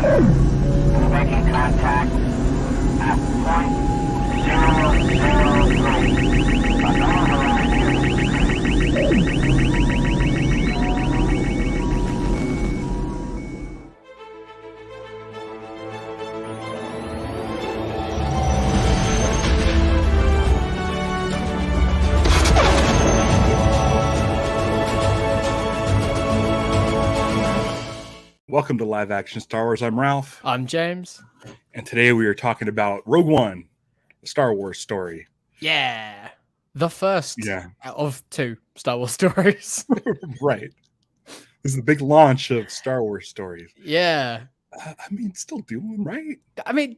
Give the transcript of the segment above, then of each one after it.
Making contact at point 003. Welcome to Live Action Star Wars. I'm Ralph. I'm James. And today we are talking about Rogue One, the Star Wars story. Yeah. The first of two Star Wars stories. Right. This is the big launch of Star Wars stories. Yeah. I mean, still doing right. I mean,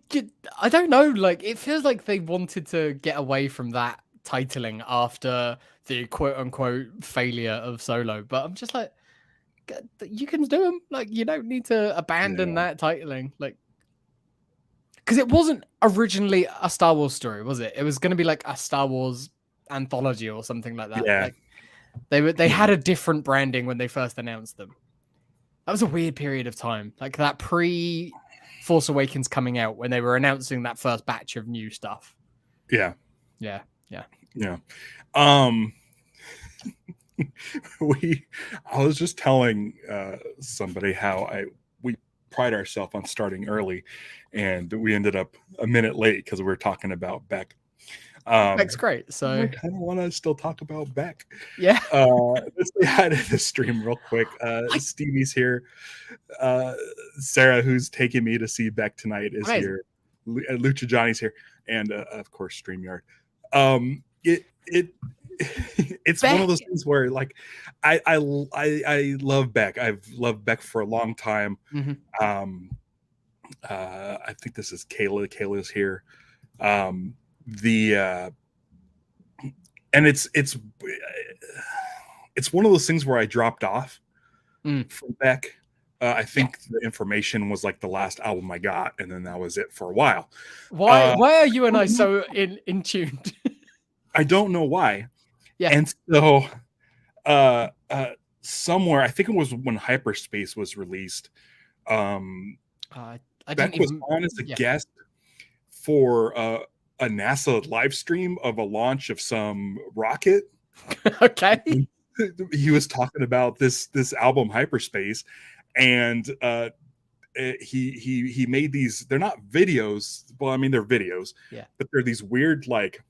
I don't know. Like, it feels like they wanted to get away from that titling after the quote-unquote failure of Solo. But I'm just like, you can do them. Like, you don't need to abandon that titling. Like, because it wasn't originally a Star Wars story, was it? It was going to be like a Star Wars anthology or something like that. Yeah. Like, they had a different branding when they first announced them. That was a weird period of time. Like that pre-Force Awakens coming out when they were announcing that first batch of new stuff. Yeah. Yeah. I was just telling somebody how we pride ourselves on starting early, and we ended up a minute late because we were talking about Beck. Beck's great, so I kind of want to still talk about Beck. Yeah. Let's say hi to the stream real quick. Stevie's here. Sarah, who's taking me to see Beck tonight, is here. Lucha Johnny's here, and of course StreamYard. It's Beck. One of those things where, like, I love Beck. I've loved Beck for a long time. Mm-hmm. I think this is Kayla. Kayla's here. And it's one of those things where I dropped off from Beck. I think the Information was like the last album I got, and then that was it for a while. Why are you and I so in tuned? I don't know why. Yeah. And so somewhere, I think it was when Hyperspace was released, Beck was on as a guest for a NASA live stream of a launch of some rocket. Okay. He was talking about this album Hyperspace, and he made these. They're not videos. Well, I mean, they're videos. Yeah. But they're these weird, like,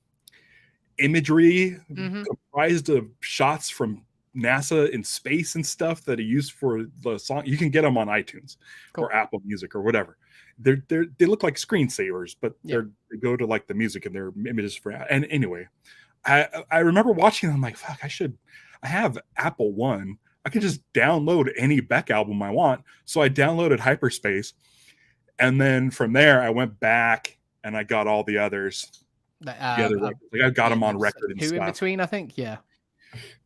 imagery comprised of shots from NASA in space and stuff that he used for the song. You can get them on iTunes or Apple Music or whatever. They look like screensavers, but they go to like the music and they're images for. And anyway, I remember watching them. I'm like, fuck, I have Apple One. I can just download any Beck album I want. So I downloaded Hyperspace, and then from there I went back and I got all the others. Like I got them on record and Who stuff. in between, I think. Yeah.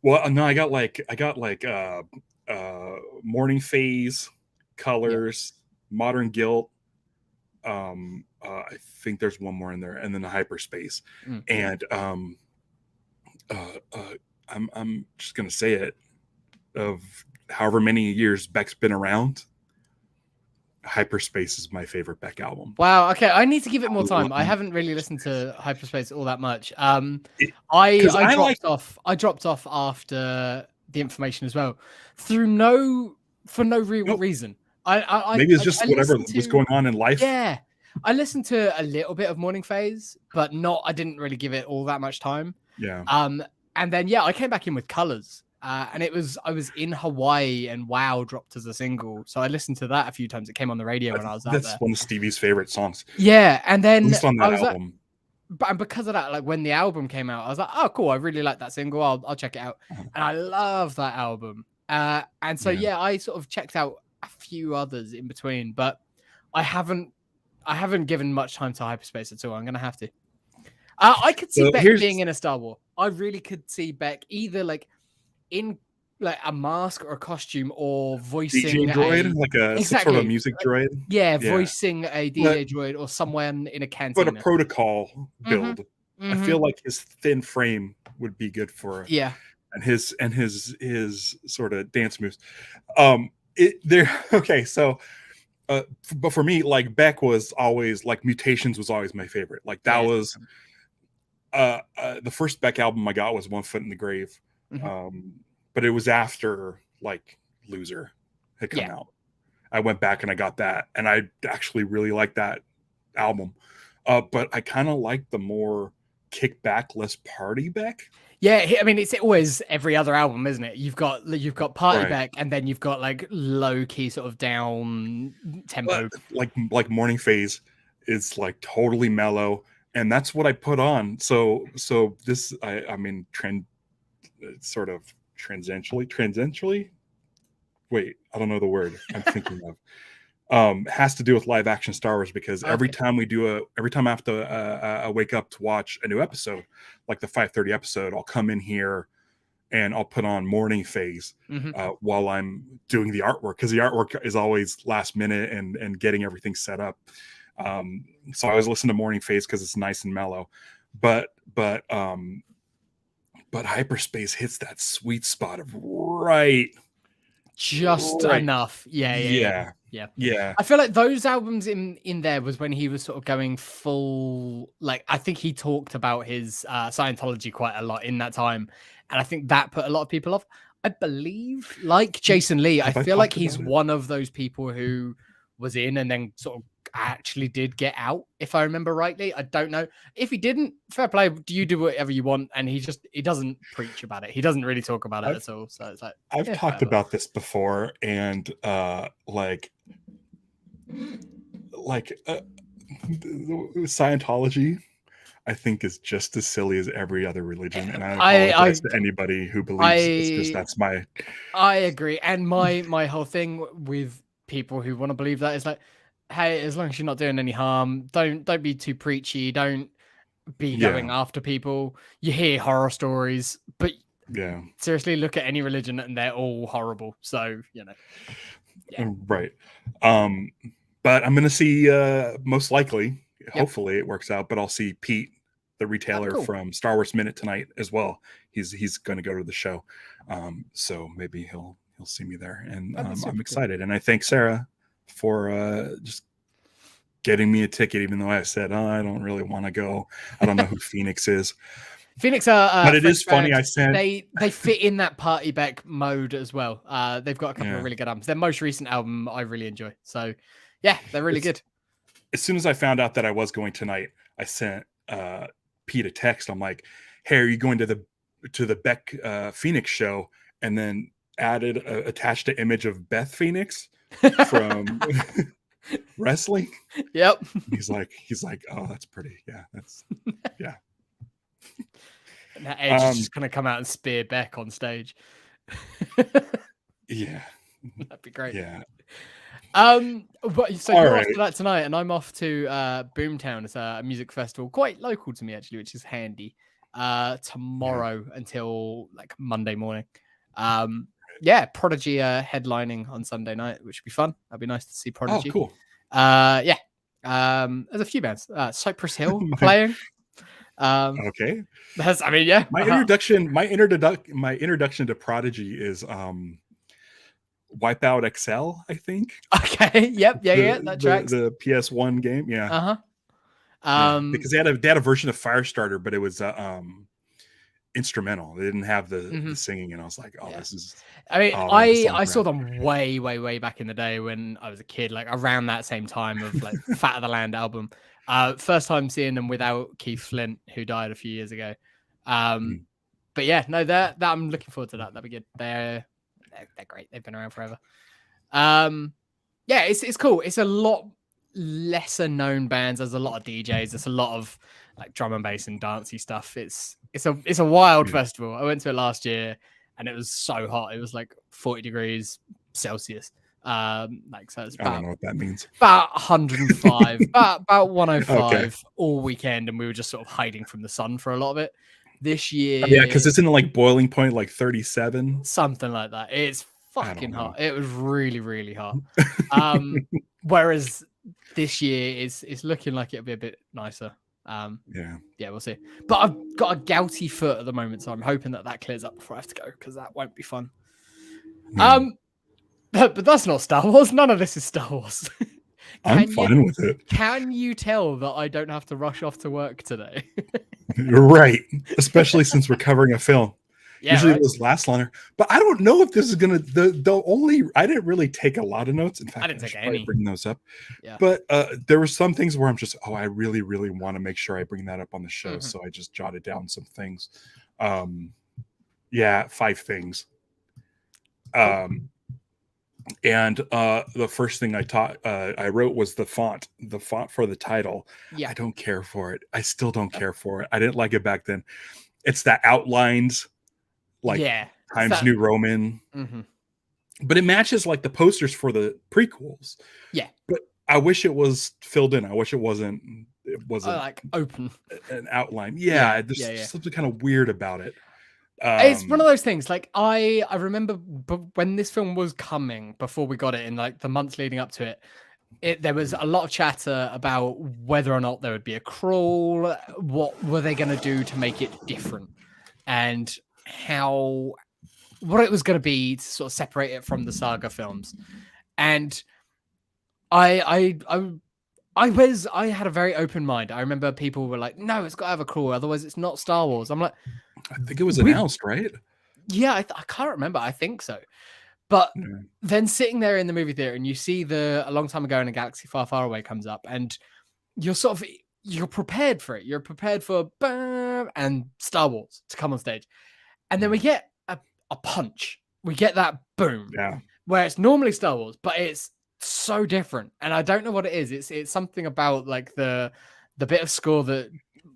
Well, no, I got Morning Phase, Colors, Modern Guilt. I think there's one more in there, and then the Hyperspace. And I'm just gonna say it. Of however many years Beck's been around, Hyperspace is my favorite Beck album. Wow. Okay, I need to give it more time. I haven't really listened to Hyperspace all that much. I dropped off after the Information as well, for no real reason. Maybe it's just whatever was going on in life. Yeah, I listened to a little bit of Morning Phase, but I didn't really give it all that much time. Yeah. And then I came back in with Colors. And I was in Hawaii, and Wow dropped as a single, so I listened to that a few times. It came on the radio when I was out there. That's one of Stevie's favorite songs. Yeah, and then at least on that album. And because of that, like when the album came out, I was like, oh, cool, I really like that single. I'll check it out, and I love that album. And so I sort of checked out a few others in between, but I haven't given much time to Hyperspace at all. I'm gonna have to. I could see Beck being in a Star Wars. I really could see Beck either like in like a mask or a costume, or voicing DJ droid, like some sort of music droid. Yeah, voicing a DJ droid or someone in a cantina. But a protocol build. I feel like his thin frame would be good for and his sort of dance moves. Okay, so but for me, like Beck was always like Mutations was always my favorite. Like that was the first Beck album I got was One Foot in the Grave. But it was after like Loser had come out. I went back and I got that, and I actually really liked that album. But I kind of like the more kick back, less party Beck. Yeah, I mean, it's always every other album, isn't it? You've got party Beck, and then you've got like low key sort of down tempo. But, like Morning Phase is like totally mellow, and that's what I put on. So this I mean sort of transentially. Wait, I don't know the word I'm thinking of. Has to do with live action Star Wars, because every time I have to I wake up to watch a new episode, like the 5:30 episode, I'll come in here and I'll put on Morning Phase while I'm doing the artwork, because the artwork is always last minute and getting everything set up. So I always listen to Morning Phase because it's nice and mellow, but Hyperspace hits that sweet spot of just enough. Yeah. I feel like those albums in there was when he was sort of going full, like, I think he talked about his Scientology quite a lot in that time, and I think that put a lot of people off. I believe, like Jason Lee, I feel like he's one of those people who was in and then sort of actually did get out, if I remember rightly. I don't know if he didn't. Fair play. Do you do whatever you want? And he doesn't preach about it. He doesn't really talk about it at all. So it's like, I've talked about this before, and Scientology, I think, is just as silly as every other religion, and I apologize to anybody who believes it's just that's my. I agree, and my whole thing with people who want to believe that is like, hey, as long as you're not doing any harm, don't be too preachy, don't be going after people. You hear horror stories, but seriously, look at any religion and they're all horrible. So right. But I'm gonna see most likely, hopefully it works out, but I'll see Pete, the retailer from Star Wars Minute tonight as well. He's going to go to the show, so maybe he'll see me there, and I'm excited. And I thank Sarah for just getting me a ticket, even though I said, I don't really want to go. I don't know who Phoenix is. Phoenix are, but it is funny. I said they fit in that party Beck mode as well. They've got a couple of really good albums. Their most recent album I really enjoy. So yeah, they're really good. As soon as I found out that I was going tonight, I sent Pete a text. I'm like, hey, are you going to the Beck Phoenix show? And then attached an image of Beth Phoenix from wrestling. Yep. He's like, oh, that's pretty. Yeah, that's And that Edge is just gonna come out and spear Beck on stage. Yeah, that'd be great. Yeah. But so you're off to that tonight, and I'm off to Boomtown. It's a music festival quite local to me actually, which is handy. Tomorrow until like Monday morning. Prodigy headlining on Sunday night, which would be fun. That'd be nice to see Prodigy. Oh, cool. There's a few bands. Cypress Hill playing. Okay. My introduction to Prodigy is Wipeout XL, I think. Okay. Yep. That tracks. The PS1 game. Yeah. Because they had a version of Firestarter, but it was instrumental. They didn't have the singing, and I was like, this is. I saw them way back in the day when I was a kid, like around that same time of like Fat of the Land album. First time seeing them without Keith Flint, who died a few years ago. But yeah, no, that I'm looking forward to that. That'd be good. They're great. They've been around forever. It's cool. It's a lot lesser known bands. There's a lot of DJs. There's a lot of like drum and bass and dancey stuff. It's a wild festival. I went to it last year and it was so hot. It was like 40 degrees Celsius. So it's about, I don't know what that means. About 105, about 105 all weekend, and we were just sort of hiding from the sun for a lot of it. This year, because it's in like boiling point, like 37, something like that. It's fucking hot. It was really hot. Whereas this year it's looking like it'll be a bit nicer. We'll see. But I've got a gouty foot at the moment, so I'm hoping that clears up before I have to go, because that won't be fun. But that's not Star Wars. None of this is Star Wars. I'm fine with it. Can you tell that I don't have to rush off to work today? You're right, especially since we're covering a film. Yeah, Usually right? those last longer, but I don't know if this is gonna the only. I didn't really take a lot of notes. In fact, I didn't take should probably any. bring those up. Yeah. But there were some things where I'm just, I really, really want to make sure I bring that up on the show. So I just jotted down some things. Yeah, 5 things. And the first thing I wrote was the font for the title. Yeah. I don't care for it. I still don't care for it. I didn't like it back then. It's that outlines, like Times New Roman, but it matches like the posters for the prequels. Yeah, but I wish it was filled in. I wish it wasn't. It wasn't like open an outline. Yeah, there's something kind of weird about it. It's one of those things. Like I remember when this film was coming, before we got it in like the months leading up to it, there was a lot of chatter about whether or not there would be a crawl. What were they going to do to make it different, and what it was going to be to sort of separate it from the saga films. And I had a very open mind. I remember people were like, "No, it's got to have a crawl, otherwise it's not Star Wars." I'm like, I think it was announced, right? Yeah, I can't remember. I think so. But then sitting there in the movie theater and you see A Long Time Ago in a Galaxy Far, Far Away comes up, and you're prepared for it. You're prepared for bam and Star Wars to come on stage. And then we get a punch. We get that boom. Yeah. Where it's normally Star Wars, but it's so different. And I don't know what it is. It's something about like the bit of score that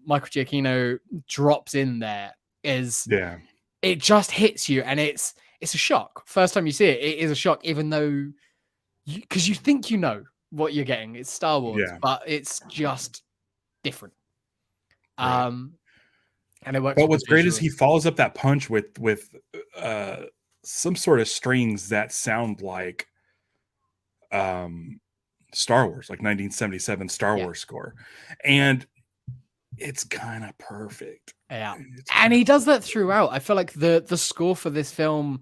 Michael Giacchino drops in there it just hits you, and it's a shock. First time you see it is a shock, even though because you think you know what you're getting. It's Star Wars, but it's just different. And it works. But what's great is he follows up that punch with some sort of strings that sound like Star Wars, like 1977 Star Wars score, and it's kind of perfect. Yeah, and he does that throughout. I feel like the score for this film,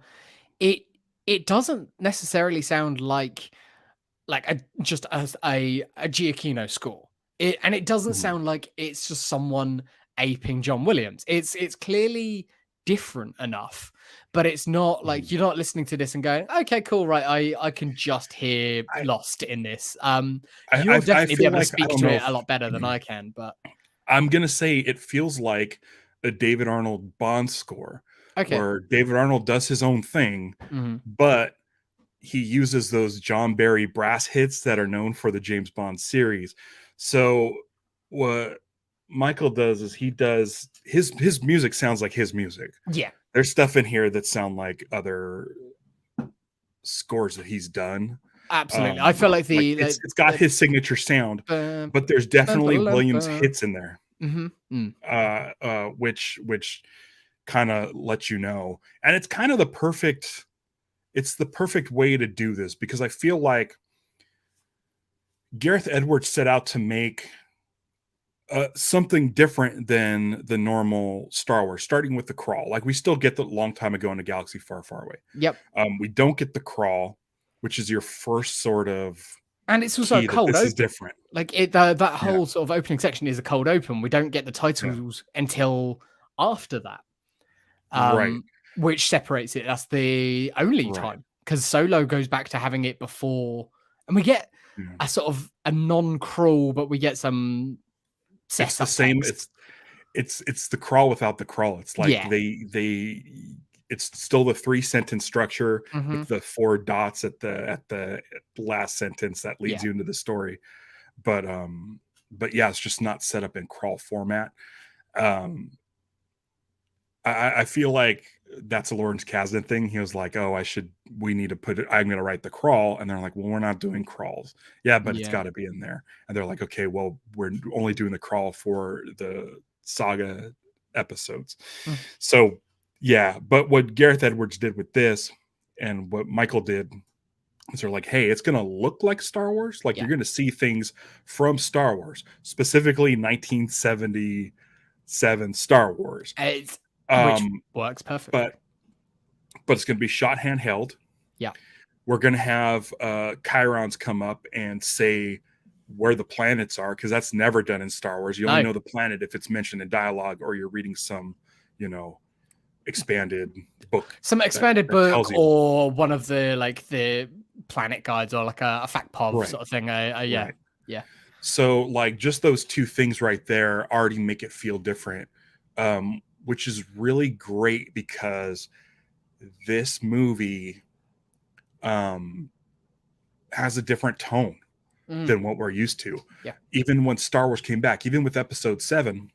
it doesn't necessarily sound like just a Giacchino score. It doesn't sound like it's just someone aping John Williams. It's clearly different enough, but it's not like you're not listening to this and going, okay, cool, right? I can just hear Lost in this. You'll definitely be able to speak to it a lot better than I can, but I'm gonna say it feels like a David Arnold Bond score, where David Arnold does his own thing, but he uses those John Barry brass hits that are known for the James Bond series. So what Michael does is he does his music sounds like his music. Yeah, there's stuff in here that sound like other scores that he's done. Absolutely. I feel like it's got his signature sound, but there's definitely Williams hits in there, which kind of lets you know. And it's kind of the perfect way to do this, because I feel like Gareth Edward set out to make something different than the normal Star Wars, starting with the crawl. Like, we still get the Long Time Ago in a Galaxy Far, Far Away. Yep. We don't get the crawl, which is your first sort of, and it's also a cold open. Is different. Like that whole sort of opening section is a cold open. We don't get the titles until after that, right? Which separates it. That's the only time, because Solo goes back to having it before, and we get a sort of a non-crawl, but we get some. It's the same. It's the crawl without the crawl. It's like it's still the 3-sentence structure with the 4 dots at the last sentence that leads you into the story. But yeah, it's just not set up in crawl format. I feel like that's a Lawrence Kasdan thing. He was like, we need to put it, I'm going to write the crawl. And they're like, well, we're not doing crawls. Yeah, but it's got to be in there. And they're like, okay, well, we're only doing the crawl for the saga episodes. So yeah, but what Gareth Edwards did with this and what Michael did is they're like, hey, it's going to look like Star Wars. Like, you're going to see things from Star Wars, specifically 1977 Star Wars. Which works perfect. But it's going to be shot handheld. Yeah. we're going to have Chirons come up and say where the planets are, because that's never done in Star Wars. You only know the planet if it's mentioned in dialogue or you're reading some, expanded book. Some expanded book or one of the the planet guides or like a fact pov sort of thing. Yeah. So like just those two things right there already make it feel different, which is really great because this movie has a different tone than what we're used to. Yeah. Even when Star Wars came back, even with episode 7,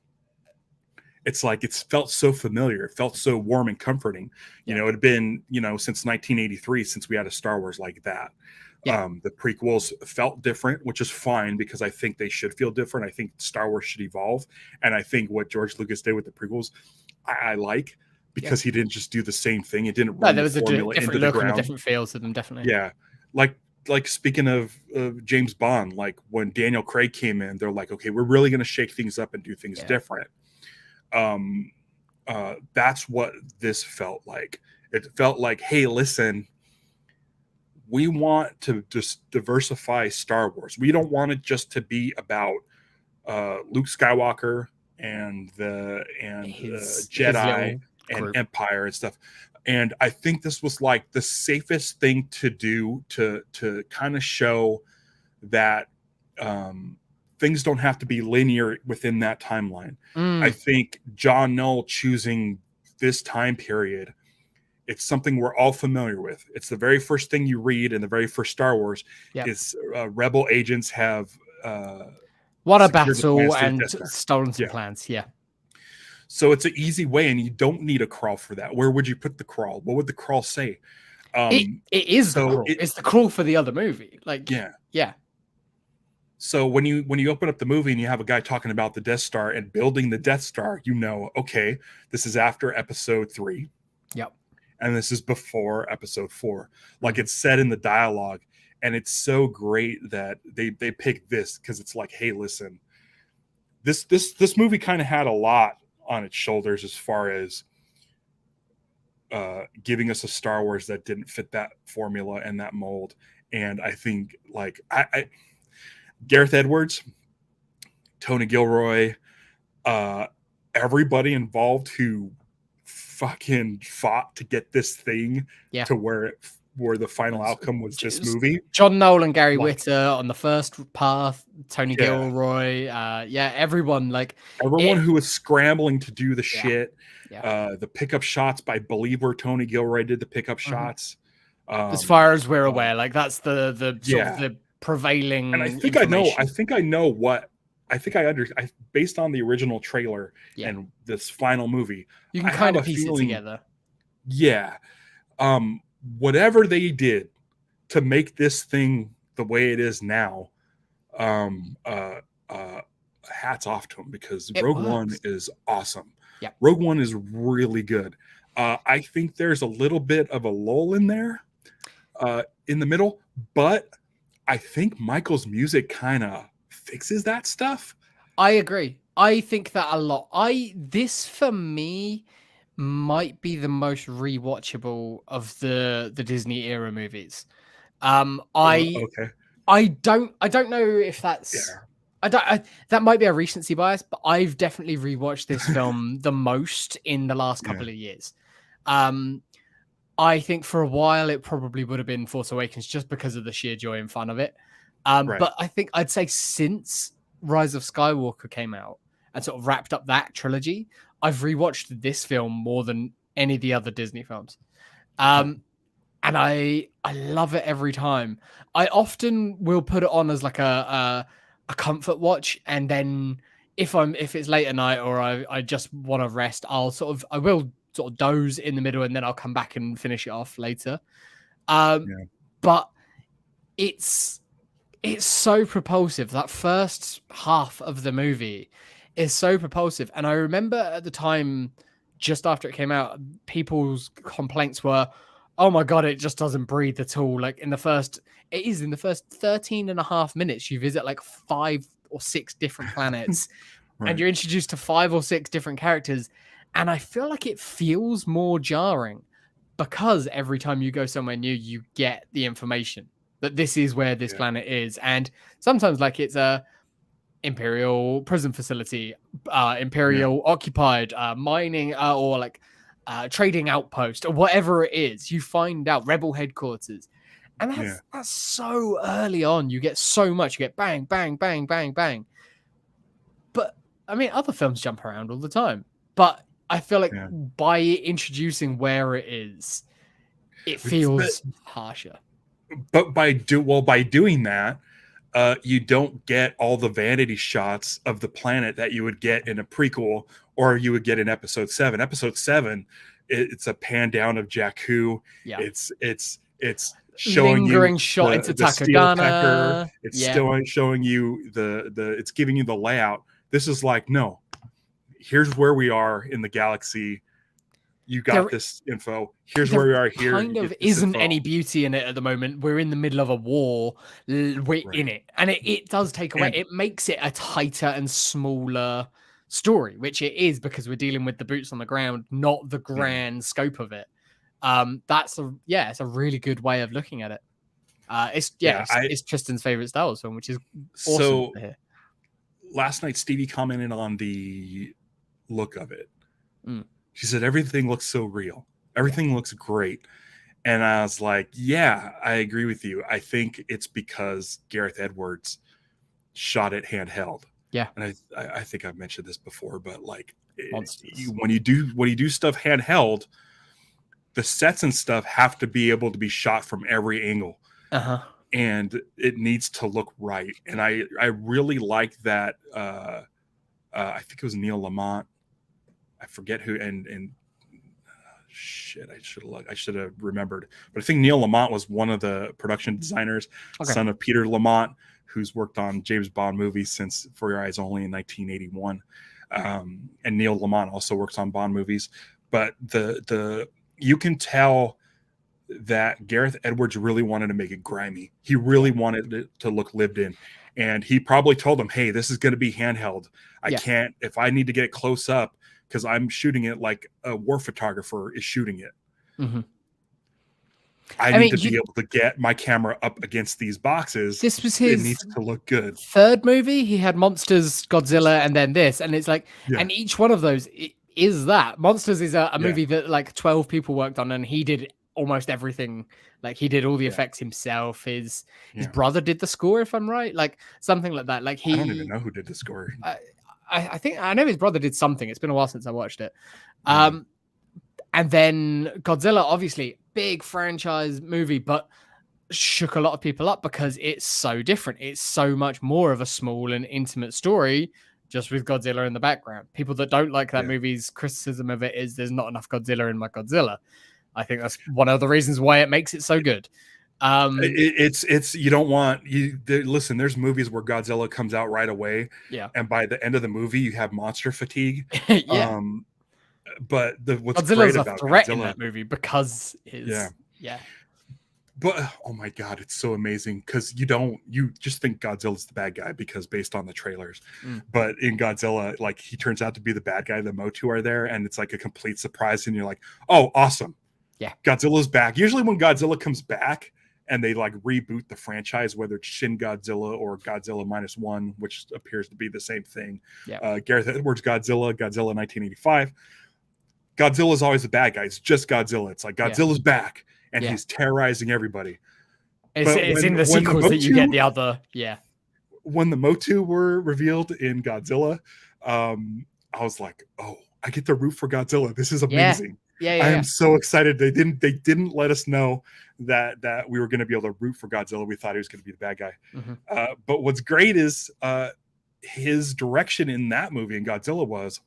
it's like it's felt so familiar. It felt so warm and comforting. It had been, since 1983 since we had a Star Wars like that. Yeah. The prequels felt different, which is fine because I think they should feel different. I think Star Wars should evolve. And I think what George Lucas did with the prequels, I like because he didn't just do the same thing. It didn't run there was the formula a different into the look ground. and a different feel to them, definitely. Yeah. Like speaking of James Bond, like when Daniel Craig came in, they're like, okay, we're really going to shake things up and do things different. That's what this felt like. It felt like, hey, listen, we want to just diversify Star Wars. We don't want it just to be about Luke Skywalker and the Jedi and Empire and stuff. And I think this was like the safest thing to do to kind of show that things don't have to be linear within that timeline. I think John Knoll choosing this time period, it's something we're all familiar with. It's the very first thing you read in the very first Star Wars is rebel agents have won a battle and stolen some plans. Yeah. So it's an easy way, and you don't need a crawl for that. Where would you put the crawl? What would the crawl say? It is the crawl. It's the crawl for the other movie. Yeah. So when you open up the movie and you have a guy talking about the Death Star and building the Death Star, okay, this is after episode 3. Yep. And this is before episode 4. Like it's said in the dialogue, and it's so great that they picked this because it's like, hey, listen, this movie kind of had a lot on its shoulders as far as giving us a Star Wars that didn't fit that formula and that mold. And I think like I Gareth Edwards, Tony Gilroy, everybody involved who fucking fought to get this thing to where the final outcome was this movie. John Knoll and Gary Whitta on the first path, Tony Gilroy, everyone who was scrambling to do the shit. The pickup shots, I believe, where Tony Gilroy did the pickup shots. As far as we're aware, that's the sort of the prevailing. And I think I know based on the original trailer and this final movie, you can kind of piece it together. Yeah. Whatever they did to make this thing the way it is now, hats off to them because Rogue One is awesome. Yeah. Rogue One is really good. I think there's a little bit of a lull in there in the middle, but I think Michael's music kind of fixes that stuff. I agree. I think that a lot. This for me might be the most rewatchable of the Disney era movies. Okay. I don't know if that's that might be a recency bias, but I've definitely rewatched this film the most in the last couple of years. I think for a while it probably would have been Force Awakens just because of the sheer joy and fun of it. But I think I'd say since Rise of Skywalker came out and sort of wrapped up that trilogy, I've rewatched this film more than any of the other Disney films. And I love it every time. I often will put it on as like a comfort watch, and then if it's late at night or I just want to rest, I will sort of doze in the middle and then I'll come back and finish it off later. But it's so propulsive. That first half of the movie is so propulsive. And I remember at the time, just after it came out, people's complaints were, oh my God, it just doesn't breathe at all. Like in the first 13 and a half minutes, you visit like 5 or 6 different planets and you're introduced to 5 or 6 different characters. And I feel like it feels more jarring. because every time you go somewhere new, you get the information that this is where this planet is. And sometimes like it's a Imperial prison facility, Imperial occupied, mining, or like trading outpost, or whatever it is. You find out Rebel headquarters. And that's so early on. You get so much. You get bang, bang, bang, bang, bang. But I mean, other films jump around all the time. But I feel like by introducing where it is, it feels harsher. But by doing that, you don't get all the vanity shots of the planet that you would get in a prequel or you would get in Episode 7. Episode 7, it's a pan down of Jakku. Yeah. It's showing lingering you shot into Takagana. It's still showing you it's giving you the layout. This is like, no, here's where we are in the galaxy. You got this info. Here's where we are here. Kind of isn't any beauty in it at the moment. We're in the middle of a war. We're in it. And it does take away. It makes it a tighter and smaller story, which it is because we're dealing with the boots on the ground, not the grand scope of it. It's a really good way of looking at it. It's Tristan's favorite Star Wars film, which is awesome to hear. Last night, Stevie commented on the look of it. She said, everything looks so real. Everything looks great. And I was like, yeah, I agree with you. I think it's because Gareth Edwards shot it handheld. Yeah. And I think I've mentioned this before, but like when you do stuff handheld, the sets and stuff have to be able to be shot from every angle. And it needs to look right. And I really like that. I think it was Neil Lamont. I forget who, and shit, I should have remembered. But I think Neil Lamont was one of the production designers, son of Peter Lamont, who's worked on James Bond movies since For Your Eyes Only in 1981. And Neil Lamont also works on Bond movies. But you can tell that Gareth Edwards really wanted to make it grimy. He really wanted it to look lived in. And he probably told them, hey, this is going to be handheld. I can't, if I need to get close up, because I'm shooting it like a war photographer is shooting it. I need to be able to get my camera up against these boxes. This was his it needs to look good. Third movie. He had Monsters, Godzilla, and then this. And it's like, and each one of those is that. Monsters is a movie that like 12 people worked on, and he did almost everything. Like he did all the effects himself. His brother did the score, if I'm right, like something like that. Like I don't even know who did the score. I think I know his brother did something. It's been a while since I watched it. And then Godzilla, obviously big franchise movie, but shook a lot of people up because it's so different. It's so much more of a small and intimate story, just with Godzilla in the background. People that don't like that movie's criticism of it is there's not enough Godzilla in my Godzilla. I think that's one of the reasons why it makes it so good. It's you don't want listen, there's movies where Godzilla comes out right away, and by the end of the movie you have monster fatigue. But what's Godzilla's great a about threat Godzilla, in that movie because but oh my god, it's so amazing because you just think Godzilla's the bad guy because based on the trailers, but in Godzilla, like he turns out to be the bad guy. The Motu are there, and it's like a complete surprise, and you're like, oh, awesome. Godzilla's back. Usually when Godzilla comes back and they like reboot the franchise, whether it's Shin Godzilla or Godzilla -1, which appears to be the same thing. Gareth Edwards Godzilla 1985. Godzilla's always the bad guy. It's just Godzilla. It's like Godzilla's back and he's terrorizing everybody. It's in the sequels that you get the other. When the Motu were revealed in Godzilla, I was like, oh, I get to root for Godzilla. This is amazing. I am so excited. They didn't let us know that we were going to be able to root for Godzilla. We thought he was going to be the bad guy. But what's great is his direction in that movie in Godzilla was,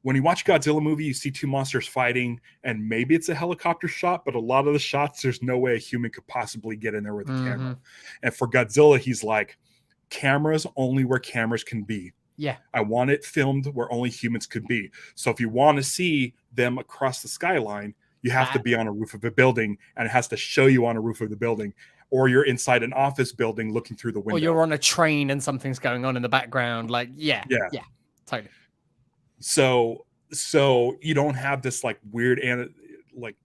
when you watch a Godzilla movie, you see two monsters fighting, and maybe it's a helicopter shot, but a lot of the shots, there's no way a human could possibly get in there with a camera. And for Godzilla, he's like, cameras only where cameras can be. I want it filmed where only humans could be. So if you want to see them across the skyline, you have to be on a roof of a building, and it has to show you on a roof of the building, or you're inside an office building looking through the window. Or you're on a train and something's going on in the background. Like, totally. So you don't have this like weird like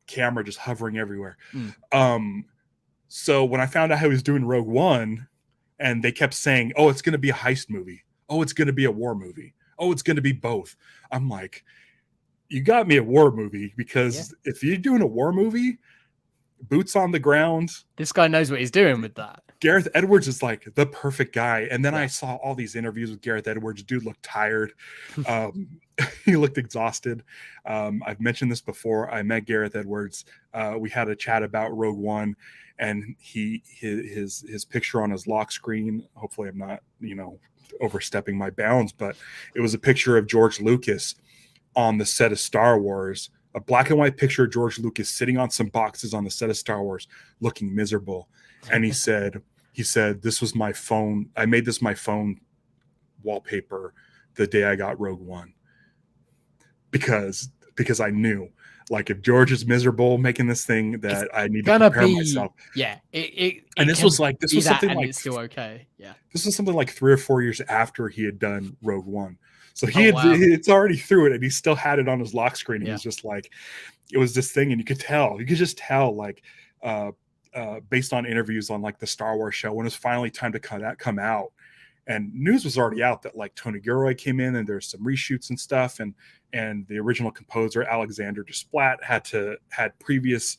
camera just hovering everywhere. So when I found out how he was doing Rogue One, and they kept saying, "Oh, it's going to be a heist movie. Oh, it's going to be a war movie. Oh, it's going to be both." I'm like, you got me a war movie, because if you're doing a war movie, boots on the ground. This guy knows what he's doing with that. Gareth Edwards is like the perfect guy. And then I saw all these interviews with Gareth Edwards. Dude looked tired. He looked exhausted. I've mentioned this before. I met Gareth Edwards. We had a chat about Rogue One, and his picture on his lock screen. Hopefully I'm not, overstepping my bounds, but it was a picture of George Lucas on the set of Star Wars, a black and white picture of George Lucas sitting on some boxes on the set of Star Wars, looking miserable. And he said, "This was my phone. I made this my phone wallpaper the day I got Rogue One, because I knew, like, if George is miserable making this thing, that I need to prepare myself." Yeah, this was something like it's still okay. Yeah, this was something like 3 or 4 years after he had done Rogue One. So it's already through it, and he still had it on his lock screen. He was just like, it was this thing, and you could just tell, like, based on interviews on like the Star Wars show, when it was finally time to come out, and news was already out that like Tony Gilroy came in, and there's some reshoots and stuff, and the original composer Alexander Desplat had previous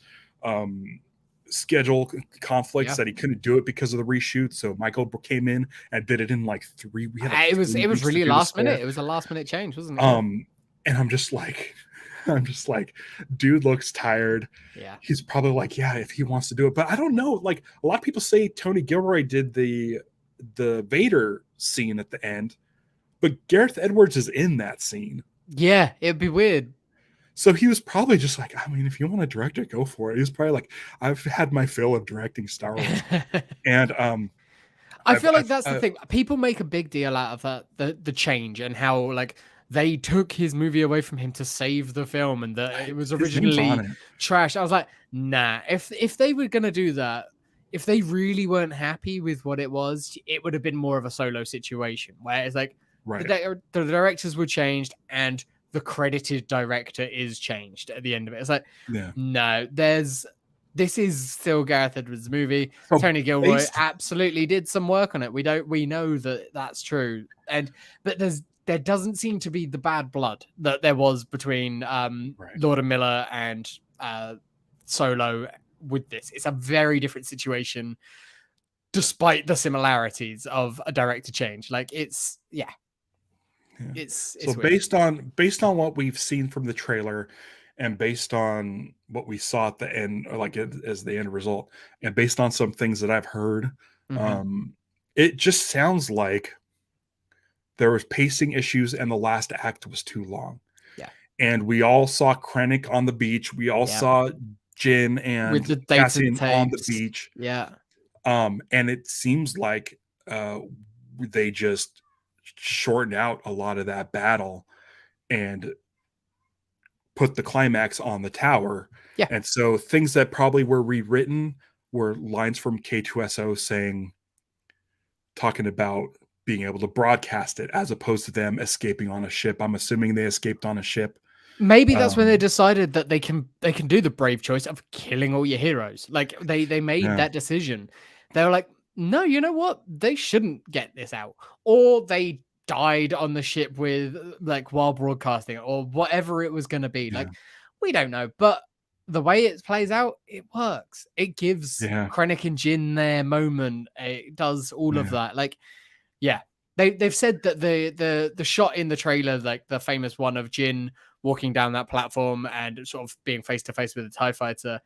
schedule conflicts that he couldn't do it because of the reshoot. So Michael came in and did it in like 3. It was really last minute. It was a last minute change, wasn't it? And I'm just like, dude looks tired. Yeah, he's probably like, if he wants to do it, but I don't know. Like, a lot of people say Tony Gilroy did the Vader scene at the end, but Gareth Edwards is in that scene. Yeah, it'd be weird. So he was probably just like, I mean, if you want to direct it, go for it. He was probably like, I've had my fill of directing Star Wars. And I feel like that's the thing. People make a big deal out of that, the change, and how like they took his movie away from him to save the film, and that it was originally trash. I was like, nah, if they were gonna do that, if they really weren't happy with what it was, it would have been more of a Solo situation, where it's like the directors were changed and the credited director is changed at the end of it. It's like, no, this is still Gareth Edwards' movie. Tony Gilroy absolutely did some work on it. We know that that's true. But there doesn't seem to be the bad blood that there was between Lord and Miller and Solo with this. It's a very different situation, despite the similarities of a director change. Like, it's It's so weird. based on what we've seen from the trailer, and based on what we saw at the end, or like as the end result, and based on some things that I've heard, it just sounds like there was pacing issues and the last act was too long. Yeah. And we all saw Krennic on the beach. We all saw Jin and Cassian on the beach. Yeah. And it seems like they just shortened out a lot of that battle and put the climax on the tower. Yeah. And so things that probably were rewritten were lines from K2SO talking about being able to broadcast it, as opposed to them escaping on a ship. I'm assuming they escaped on a ship. Maybe that's when they decided that they can do the brave choice of killing all your heroes. Like they made that decision. They were like, no, you know what? They shouldn't get this out. Or they died on the ship with like while broadcasting, or whatever it was going to be. Like, we don't know, but the way it plays out, it works. It gives Krennic and Jin their moment. It does all of that. Like, they've said that the shot in the trailer, like the famous one of Jin walking down that platform and sort of being face to face with a TIE fighter,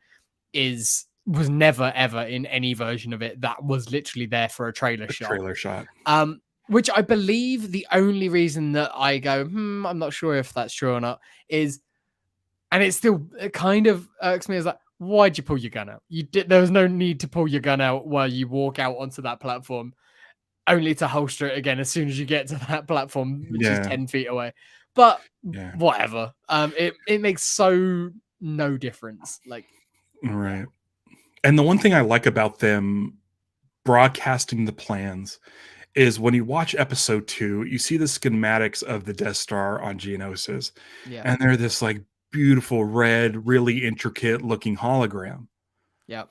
was never ever in any version of it. That was literally there for a trailer shot. Which I believe the only reason that I go, I'm not sure if that's true or not, is, and it kind of irks me, is like, why'd you pull your gun out? There was no need to pull your gun out while you walk out onto that platform, only to holster it again as soon as you get to that platform, which is 10 feet away. But whatever. It makes so no difference. Like, right. And the one thing I like about them broadcasting the plans is when you watch episode 2, you see the schematics of the Death Star on Geonosis. Yeah. And they're this like beautiful red, really intricate looking hologram. Yep.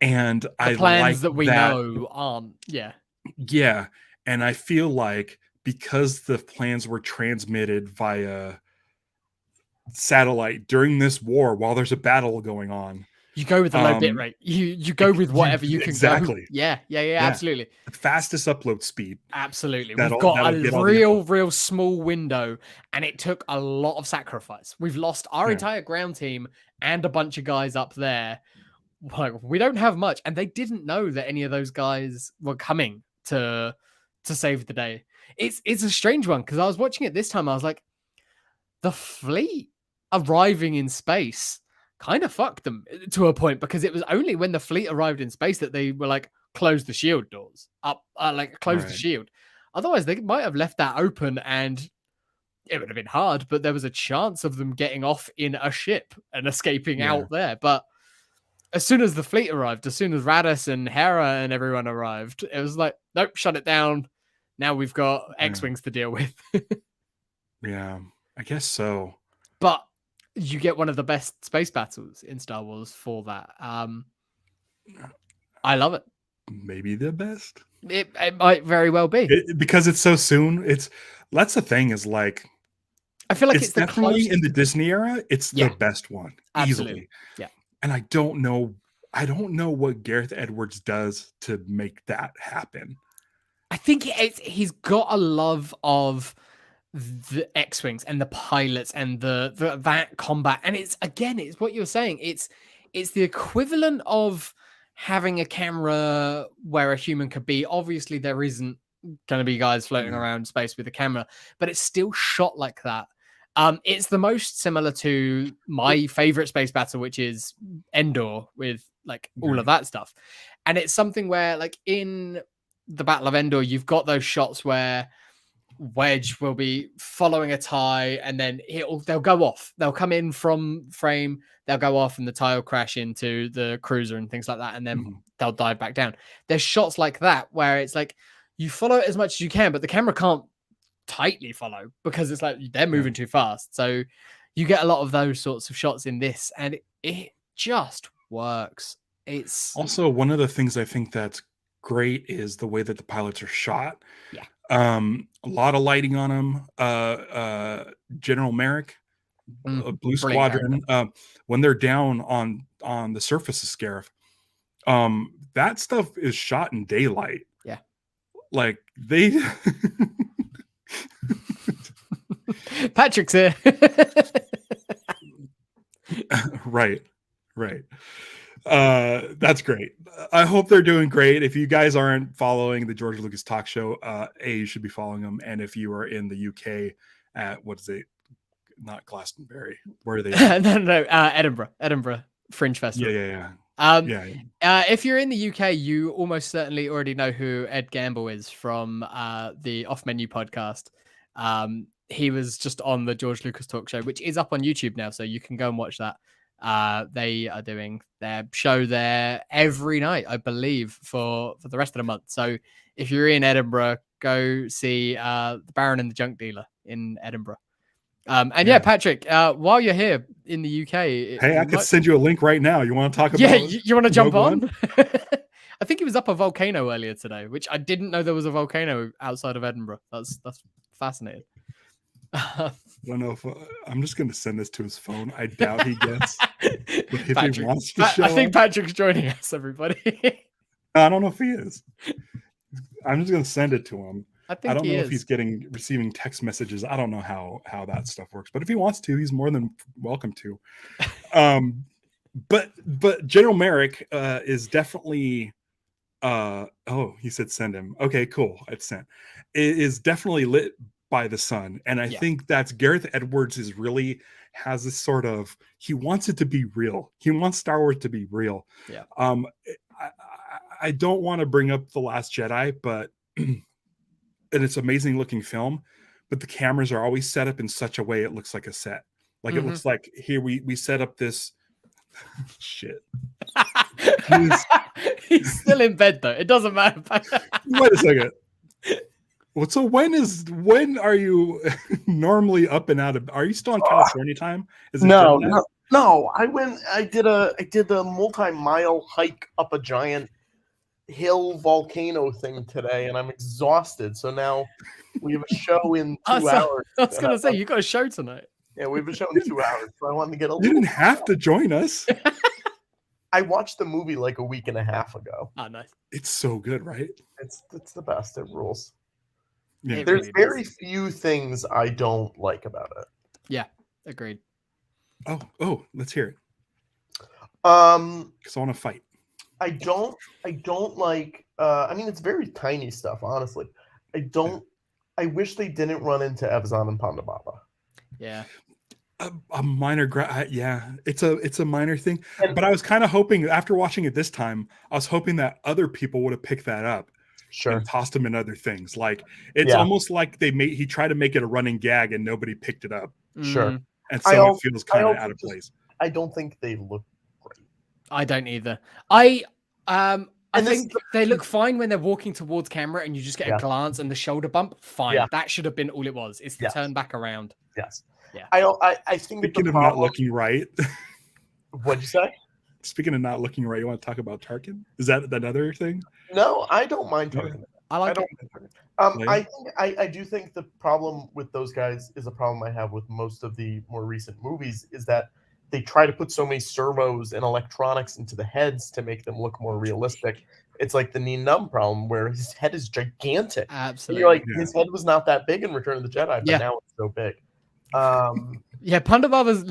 And The I plans like that we know aren't. Yeah. Yeah. And I feel like because the plans were transmitted via satellite during this war while there's a battle going on, you go with the low bit rate. You go with whatever you can exactly. go. Yeah, absolutely. The fastest upload speed. Absolutely. We've got a real small window, and it took a lot of sacrifice. We've lost our entire ground team and a bunch of guys up there. Like, we don't have much, and they didn't know that any of those guys were coming to save the day. It's a strange one, because I was watching it this time. I was like, the fleet arriving in space kind of fucked them to a point, because it was only when the fleet arrived in space that they were like, close the shield doors up, close the shield. Otherwise, they might have left that open, and it would have been hard, but there was a chance of them getting off in a ship and escaping out there. But as soon as the fleet arrived, as soon as Radis and Hera and everyone arrived, it was like, nope, shut it down. Now we've got X-Wings to deal with. Yeah, I guess so. But you get one of the best space battles in Star Wars for that. I love it. Maybe the best. It might very well be. Because it's so soon. That's the thing, is like, I feel like it's definitely in the Disney era, it's the best one. Absolutely. Easily. Yeah. And I don't know what Gareth Edwards does to make that happen. I think he's got a love of the X-Wings and the pilots and the that combat. And it's what you're saying. It's the equivalent of having a camera where a human could be. Obviously, there isn't going to be guys floating around space with a camera, but it's still shot like that. It's the most similar to my favorite space battle, which is Endor, with like all of that stuff. And it's something where, like, in the Battle of Endor, you've got those shots where Wedge will be following a tie, and then they'll go off. They'll come in from frame, they'll go off, and the tie will crash into the cruiser and things like that, and then they'll dive back down. There's shots like that where it's like you follow it as much as you can, but the camera can't tightly follow because it's like they're moving too fast. So you get a lot of those sorts of shots in this, and it just works. It's also one of the things I think that's great is the way that the pilots are shot. Yeah. A lot of lighting on them. General Merrick, Blue Squadron, when they're down on the surface of Scarif, that stuff is shot in daylight. Yeah. Like they Patrick's here. Right. That's great. I hope they're doing great. If you guys aren't following the George Lucas Talk Show, you should be following them. And if you are in the UK at not Glastonbury, where are they? No, Edinburgh Fringe Festival. Yeah. If you're in the UK, you almost certainly already know who Ed Gamble is from the Off Menu podcast. He was just on the George Lucas Talk Show, which is up on YouTube now, so you can go and watch that. They are doing their show there every night, I believe, for the rest of the month. So if you're in Edinburgh, go see the Baron and the Junk Dealer in Edinburgh. Patrick, while you're here in the UK, I could send you a link right now. You want to talk about? Yeah, you want to jump on? I think he was up a volcano earlier today, which I didn't know there was a volcano outside of Edinburgh. That's fascinating. I don't know if I'm just going to send this to his phone. I doubt he gets. If Patrick, he wants to show I think Patrick's joining us, everybody. I don't know if he is. I'm just going to send it to him. I don't know if he's receiving text messages. I don't know how that stuff works, but if he wants to, he's more than welcome to. But General Merrick is definitely. He said send him. Okay, cool. It's sent. It is definitely lit by the sun, and I think that's Gareth Edwards has this sort of, he wants it to be real. He wants Star Wars to be real. Yeah. I don't want to bring up The Last Jedi, but and it's amazing looking film, but the cameras are always set up in such a way it looks like a set. Like it looks like here we set up this shit. He's still in bed though. It doesn't matter. Wait a second. Well, so when are you normally up and out of? Are you still on California time? Is it No, jet lag? no. I did a multi-mile hike up a giant hill volcano thing today, and I'm exhausted. So now we have a show in 2 hours. I was gonna say you got a show tonight. Yeah, we have a show in 2 hours. So I wanted to get a You little. didn't have to join us. I watched the movie like a week and a half ago. Oh, nice. It's so good, right? It's the best. It rules. Yeah. It There's really very does. few things I don't like about it. Yeah, agreed. Oh, let's hear it. Um, Because I want to fight. I don't like. I mean, it's very tiny stuff. Honestly, I wish they didn't run into Evzan and Pandababa. Yeah. A minor, yeah, it's a minor thing. And- But I was kind of hoping after watching it this time, I was hoping that other people would have picked that up Sure. and tossed them in other things. Like it's Yeah. almost like he tried to make it a running gag and nobody picked it up, Sure. Mm, and I so al- it feels I kind of also out of just- place. I don't think they look great. I don't either. I And this think is they look fine when they're walking towards camera and you just get Yeah. a glance and the shoulder bump. Fine. Yeah. That should have been all it was. It's the Yes. turn back around. Yes. Yeah. I think that Speaking the of not problem. looking right, What'd you say? speaking of not looking right, you want to talk about Tarkin? Is that another thing? No, I don't mind Okay. Tarkin. I I like don't it. mind Tarkin. Yeah. I think I do think the problem with those guys is a problem I have with most of the more recent movies is that they try to put so many servos and electronics into the heads to make them look more realistic. It's like the Nien Nunb problem where his head is gigantic. Absolutely. You're like, Yeah. his head was not that big in Return of the Jedi, but Yeah. now it's so big. Yeah, Pandababa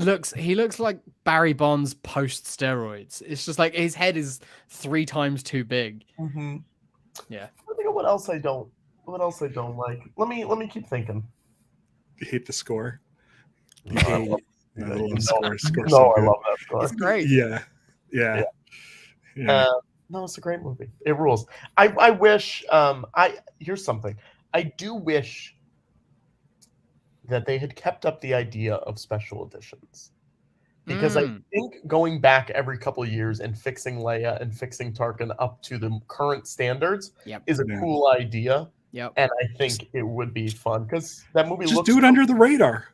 looks like Barry Bonds post steroids. It's just like his head is 3 times too big. Yeah. I think of what else I don't like. Let me keep thinking. You hate the score. No, I love- No, the no, score no, so I good. love that score. It's great. Yeah. No, it's a great movie. It rules. I wish. Here's something. I do wish that they had kept up the idea of special editions, because I think going back every couple of years and fixing Leia and fixing Tarkin up to the current standards Yep. is a Yeah. cool idea, Yep. and I think it would be fun because that movie Just looks do it under the radar.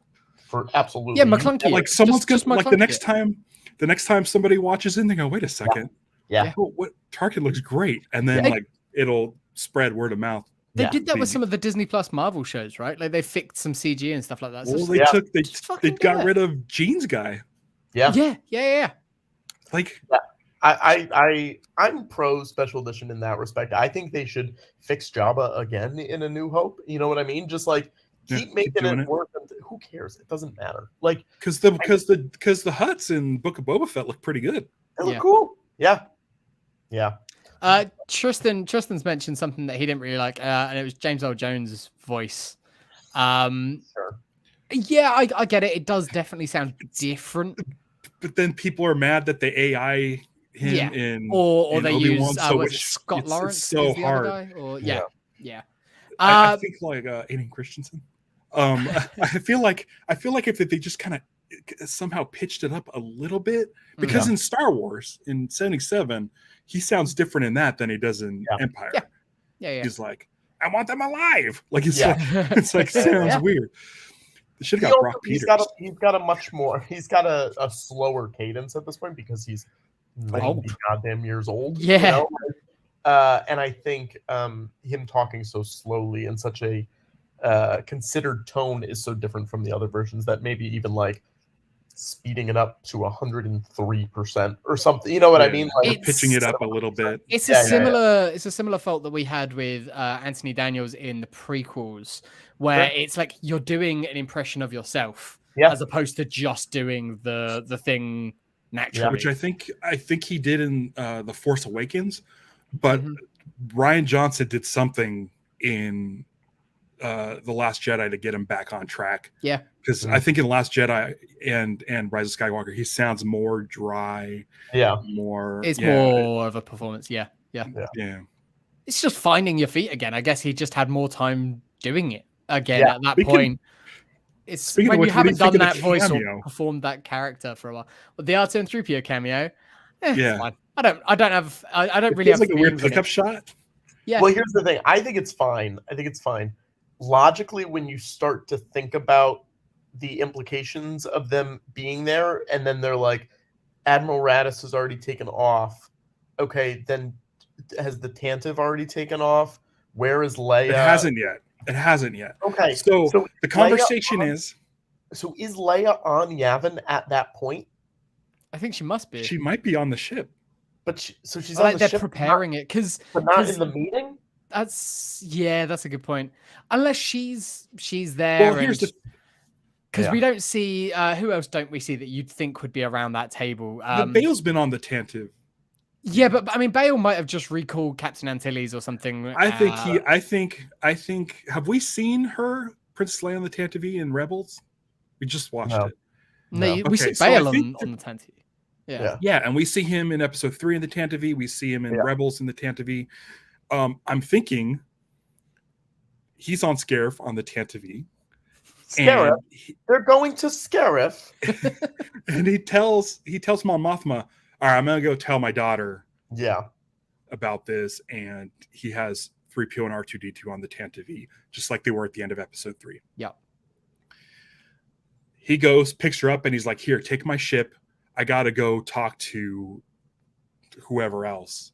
for absolutely. Yeah, McClunky. Like someone's Just gonna like McClunky the next time somebody watches in, they go, wait a second. Yeah. Oh, what Tarkin looks great. And then Yeah. like it'll spread word of mouth. They Yeah. did that with some of the Disney Plus Marvel shows, right? Like they fixed some CG and stuff like that. So Well, just- they Yeah. took Just they fucking do got it. rid of Gene's guy. Yeah. yeah. Like I'm pro special edition in that respect. I think they should fix Jabba again in A New Hope. You know what I mean? Just like Yeah, keep keep making doing it it. work. Who cares? It doesn't matter. Like because the Hutts in Book of Boba Fett look pretty good. they look Yeah. cool. Yeah. Tristan's mentioned something that he didn't really like, and it was James Earl Jones' voice. Sure. Yeah, I get it. It does definitely sound different. But then people are mad that they AI him Yeah. in Or in they Obi-Wan, use so was it it's- Scott it's Lawrence so is the hard. other guy? Or Yeah. yeah. I think like Aiden Christensen. I feel like if they just kind of somehow pitched it up a little bit, because in Star Wars in '77 he sounds different in that than he does in Empire. Yeah. He's like, I want them alive. Like it's Yeah. like it's like sounds Yeah. weird. They should have He got also- Brock he's Peters. got a much more. He's got a slower cadence at this point because he's 90 goddamn years old. Yeah. You know? And I think him talking so slowly in such a considered tone is so different from the other versions that maybe even like speeding it up to 103% or something. You know what I Yeah. mean? Like It's- Pitching it up a little bit. It's Yeah, a yeah, similar it's a similar fault that we had with Anthony Daniels in the prequels, where Sure. it's like you're doing an impression of yourself Yeah. as opposed to just doing the thing naturally. Which I think he did in The Force Awakens, but Mhm. Ryan Johnson did something in The Last Jedi to get him back on track. Yeah. Because I think in Last Jedi and Rise of Skywalker, he sounds more dry, yeah. more. It's yeah, more of a performance. Yeah. Yeah. It's just finding your feet again. I guess he just had more time doing it again Yeah. at that Speaking- point. It's speaking of when which, you what do you haven't done think of that the voice or cameo? performed that character for a while. But the R2-3PO cameo, it's Yeah. fine. I don't It really feels have like a weird feelings on it. pickup shot. Yeah. Well, here's the thing. I think it's fine. logically, when you start to think about the implications of them being there, and then they're like, Admiral Raddus has already taken off. Okay, then has the Tantive already taken off? Where is Leia? It hasn't yet. It hasn't yet. Okay, So the conversation Leia is. So is Leia on Yavin at that point? I think she must be. She might be on the ship. But she's like on the they're ship, preparing it because but not in the meeting. That's a good point. Unless she's there. Well, here's the. Because we don't see who else don't we see that you'd think would be around that table. Bale's been on the Tantive. Yeah, but I mean, Bale might have just recalled Captain Antilles or something. I think. Have we seen her, Princess Leia, on the Tantive in Rebels? We just watched it. No, we see Bale on the Tantive. Yeah, and we see him in Episode 3 in the Tantive. We see him in Rebels in the Tantive. I'm thinking he's on Scarif on the Tantive. Scarif. They're going to Scarif. And he tells Mon Mothma, all right, I'm gonna go tell my daughter about this, and he has 3PO and R2D2 on the Tantive, just like they were at the end of Episode 3. Yeah. He goes, picks her up, and he's like, here, take my ship. I gotta go talk to whoever else.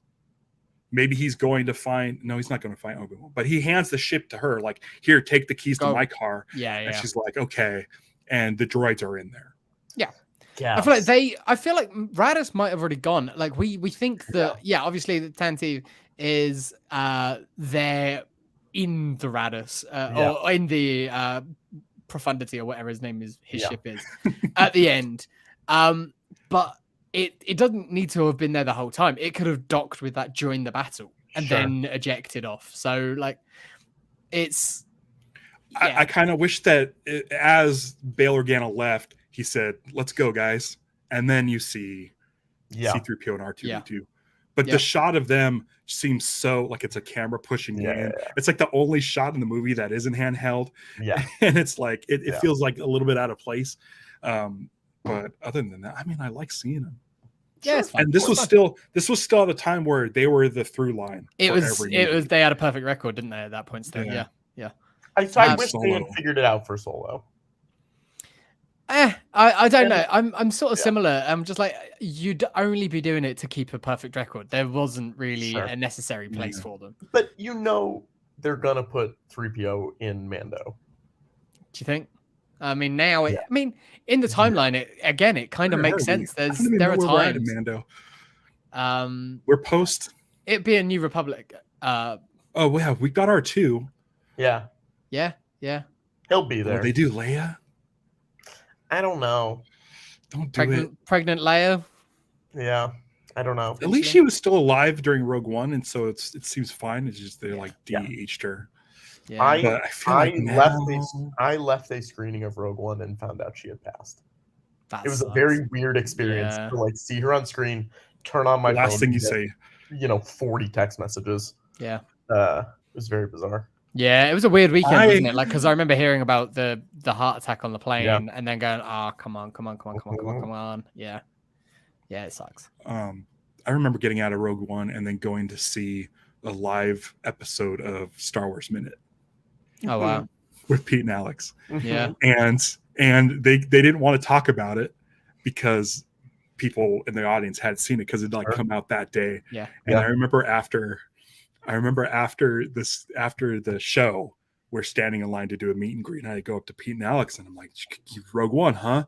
Maybe he's going to find. No, he's not going to find Obi-Wan. But he hands the ship to her, like, here, take the keys to my car. Yeah. And she's like, okay. And the droids are in there. Yeah. Yes. I feel like Raddus might have already gone. Like we think that obviously the Tantive is there in the Raddus or in the Profundity or whatever his ship is at the end. But it doesn't need to have been there the whole time. It could have docked with that during the battle and then ejected off. So like it's I kind of wish that as Bail Organa left, he said, let's go, guys. And then you see C-3PO and R2-D2. But the shot of them seems so like it's a camera pushing in. It's like the only shot in the movie that isn't handheld. Yeah. And it's like, it feels like a little bit out of place. But other than that, I mean, I like seeing them. Yeah, it's fun. And this was still at a time where they were the through line. It was they had a perfect record, didn't they, at that point still? Yeah. I wish they had figured it out for Solo. I don't know. I'm sort of similar. I'm just like, you'd only be doing it to keep a perfect record. There wasn't really a necessary place for them. But they're gonna put 3PO in Mando. Do you think? I mean, now I mean, in the timeline, it kind of makes sense. There are times. Mando. We're post. It'd be a New Republic. Oh yeah, we got R2. Yeah. He'll be there. They do Leia. I don't know. Don't do it. Pregnant Leia. Yeah, I don't know. At least she was still alive during Rogue One, and so it seems fine. It's just they like de-aged her. Yeah. I left a screening of Rogue One and found out she had passed. It was a very weird experience to like see her on screen, turn on my phone. Last thing you say. 40 text messages. Yeah. It was very bizarre. Yeah, it was a weird weekend, wasn't it? Like, because I remember hearing about the heart attack on the plane and then going, come on. Yeah, it sucks. I remember getting out of Rogue One and then going to see a live episode of Star Wars Minute. Oh wow, with Pete and Alex. Yeah, and they didn't want to talk about it because people in the audience had seen it because it come out that day. Yeah, and I remember after the show, we're standing in line to do a meet and greet, and I go up to Pete and Alex, and I'm like, "Rogue One, huh?"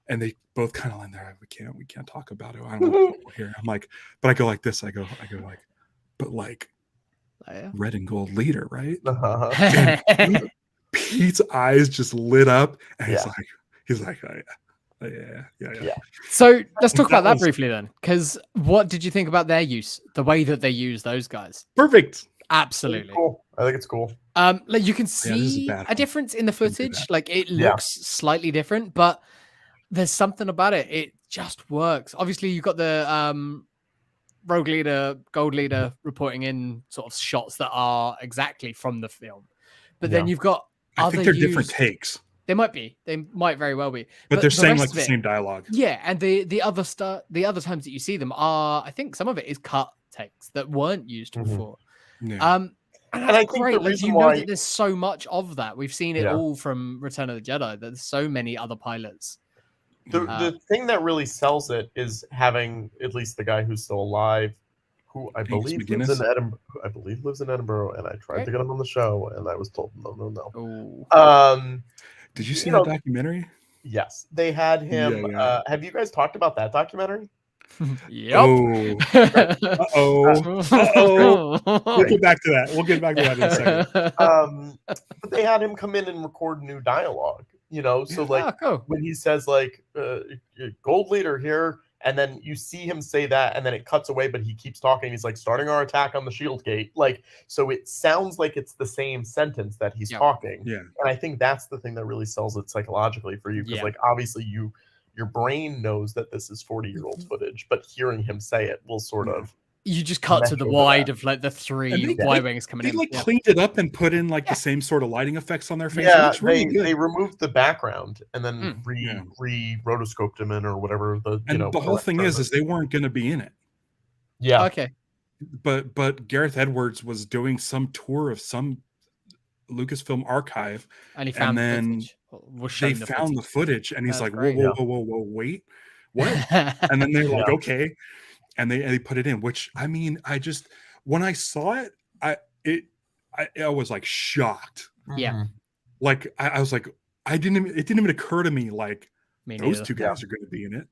And they both kind of like, "There, we can't talk about it. I don't know here." I'm like, but I go like this. I go like, but like, red and gold leader, right? And Pete's eyes just lit up, and he's like, oh, yeah. So let's talk about that briefly then, because what did you think about their use, the way that they use those guys? Perfect. Absolutely. Cool. I think it's cool. Like you can see a difference in the footage. Like it looks slightly different, but there's something about it. It just works. Obviously, you've got the rogue leader, gold leader reporting in sort of shots that are exactly from the film, but then you've got I think they're different takes. They might be. They might very well be. But they're saying like the same dialogue. Yeah, and the other times that you see them are, I think some of it is cut takes that weren't used before. Yeah. And And I that's think great. the Like, reason you know why that there's so much of that. We've seen it Yeah. all from Return of the Jedi. There's so many other pilots. the thing that really sells it is having at least the guy who's still alive, who I Angus believe lives McGuinness? in Edinburgh. I believe lives in Edinburgh, and I tried Great. to get him on the show, and I was told no. Oh, Did you see you that know, documentary? yes, they had him. Yeah. Have you guys talked about that documentary? yep. Oh. Uh-oh. We'll get back to that. We'll get back to that in a second. But they had him come in and record new dialogue. So like Oh, cool. when he says like gold leader here, and then you see him say that, and then it cuts away, but he keeps talking. He's like, starting our attack on the shield gate. Like, so it sounds like it's the same sentence that he's talking. Yeah. And I think that's the thing that really sells it psychologically for you. Because like obviously your brain knows that this is 40-year-old footage, but hearing him say it will sort of You just cut to the wide of like the three Y-wings coming They in. like cleaned it up and put in like the same sort of lighting effects on their face. It Yeah, looks really good. they removed the background and then re-rotoscoped him in or whatever. The whole thing is they weren't going to be in it. Yeah. Okay. But Gareth Edwards was doing some tour of some Lucasfilm archive, and he found then they found the footage, and he's like, whoa, wait, what? And then they're like, okay, and they put it in. Which I mean, when I saw it, I was like shocked. Yeah, like I was like, it didn't even occur to me like those two guys are going to be in it.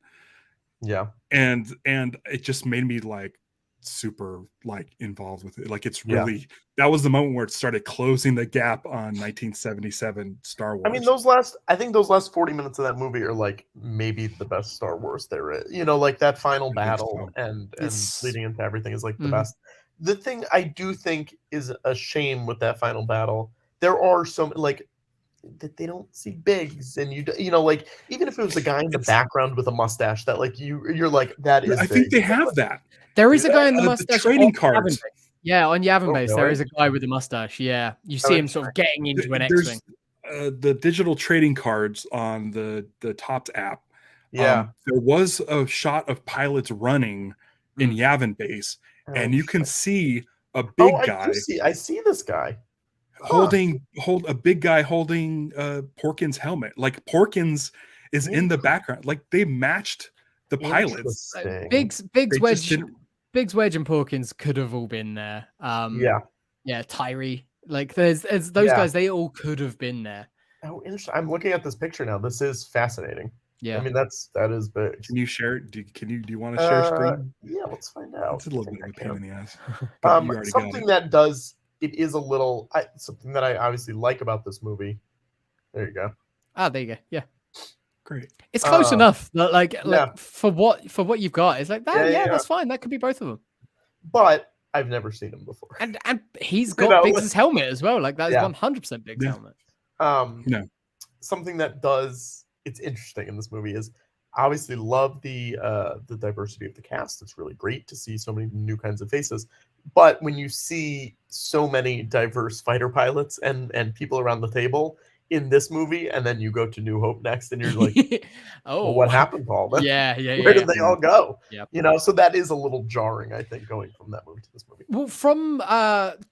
Yeah, and it just made me like super like involved with it. Like it's really that was the moment where it started closing the gap on 1977 Star Wars. I mean, I think those last 40 minutes of that movie are like maybe the best Star Wars there is. Like that final battle and leading into everything is like the best. The thing I do think is a shame with that final battle, there are some like that they don't see Biggs, and like even if it was a guy in the background with a mustache that like you're like that is. I think they have that. There is a guy in the mustache. The trading cards. Yeah, on Yavin base, there is a guy with a mustache. Yeah, you see him sort of getting into an X-wing. The digital trading cards on the Tops app. Yeah, there was a shot of pilots running in Yavin base, and you can see a big guy. I see this guy holding a big guy holding Porkins' helmet. Like Porkins is in the background. Like they matched the pilots. Biggs, Wedge, and Porkins could have all been there. Tyree. Like there's those guys. They all could have been there. Oh, interesting. I'm looking at this picture now. This is fascinating. Yeah, I mean that is big. Can you share it? Do you want to share screen? Yeah, let's find out. It's a little bit of a pain in the ass. Something that does it is a little something that I obviously like about this movie. There you go. There you go. Yeah. Great. It's close enough that like for what you've got, it's like that. Yeah, that's fine. That could be both of them. But I've never seen him before. And he's got Biggs' helmet as well. Like that is 100% Biggs' helmet. Something that it's interesting in this movie is obviously love the diversity of the cast. It's really great to see so many new kinds of faces. But when you see so many diverse fighter pilots and people around the table in this movie, and then you go to New Hope next, and you're like, well, what happened, Paul? Yeah. Where did they all go? Yeah. So that is a little jarring, I think, going from that movie to this movie. Well, from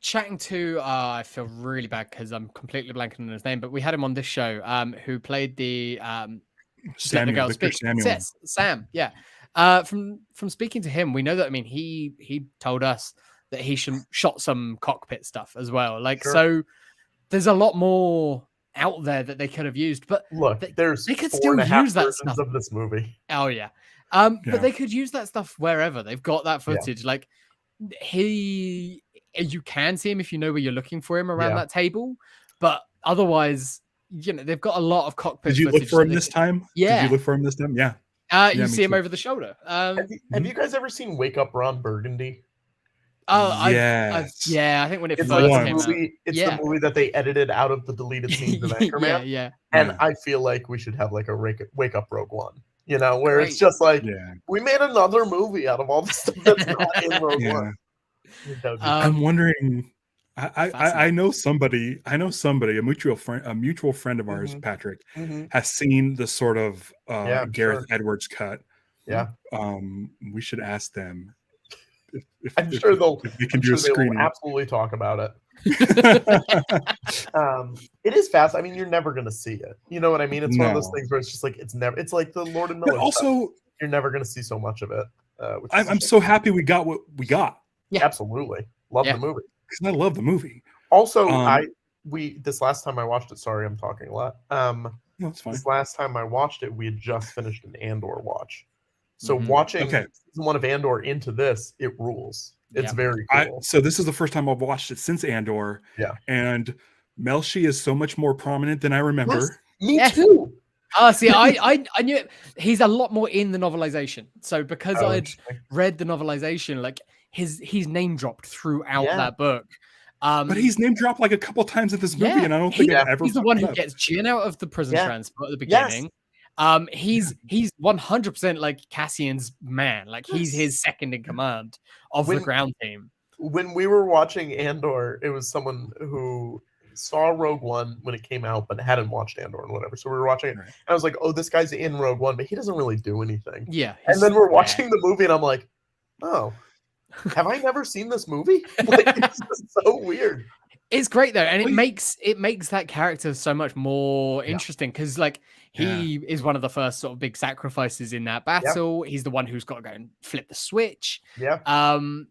chatting to, I feel really bad because I'm completely blanking on his name, but we had him on this show, who played the Samuel. Sam. Yeah. From speaking to him, we know that. I mean, he told us that he shot some cockpit stuff as well. Like, so there's a lot more out there that they could have used, but look, they could still use that stuff of this movie. Oh yeah. But they could use that stuff wherever they've got that footage. Like you can see him if you know where you're looking for him around that table, but otherwise, they've got a lot of cockpit. Did you look for him this time? Yeah. Did you look for him this time? Yeah. You see him over the shoulder. Have you guys ever seen Wake Up Ron Burgundy? Oh, yeah. I think when it first came out, it's the movie that they edited out of the deleted scenes of Anchorman. Yeah. And I feel like we should have like a Wake Up Rogue One, where it's just like we made another movie out of all the stuff that's not in Rogue One. I'm wondering. I know somebody. A mutual friend of ours, Patrick, has seen the sort of Gareth Edwards cut. Yeah. We should ask them. I'm sure they'll do a screening. absolutely talk about it. It is fast. I mean, you're never gonna see it. You know what I mean? It's one of those No. things where it's just like it's never. It's like the Lord and But Miller stuff. also, You're never gonna see so much of it. Which is a I'm shame. so happy we got what we got Yeah. Absolutely love Yeah. the movie. because I love the movie. Also, Um, this last time I watched it. Sorry, I'm talking a lot. No, it's fine. This last time I watched it, we had just finished an Andor watch. So Mhm. watching Okay. season 1 of Andor into this, it rules. It's Yeah. very cool. So this is the first time I've watched it since Andor. Yeah. And Melshi is so much more prominent than I remember. Yes, me Yes. too. Oh, see, I knew it. He's a lot more in the novelization. So because Oh, I'd interesting. read the novelization, like he's name dropped throughout Yeah. that book. But he's name dropped like a couple times in this movie, Yeah, and I don't think Yeah. I've ever he's the fucked one it who up. gets Jin out of the prison Yeah. transport at the Yes. beginning. He's 100% like Cassian's man. Like he's Yes. his second in command of the When- ground team. When we were watching Andor, it was someone who saw Rogue One when it came out, but hadn't watched Andor and whatever. So we were watching it, Right. and I was like, "Oh, this guy's in Rogue One, but he doesn't really do anything." Yeah. And then we're yeah. watching the movie, and I'm like, "Oh, have I never seen this movie?" Like, it's just so weird. It's great though, and it Wait. makes that character so much more Yeah. interesting because like he is one of the first sort of big sacrifices in that battle. He's the one who's got to go and flip the switch. Yeah, And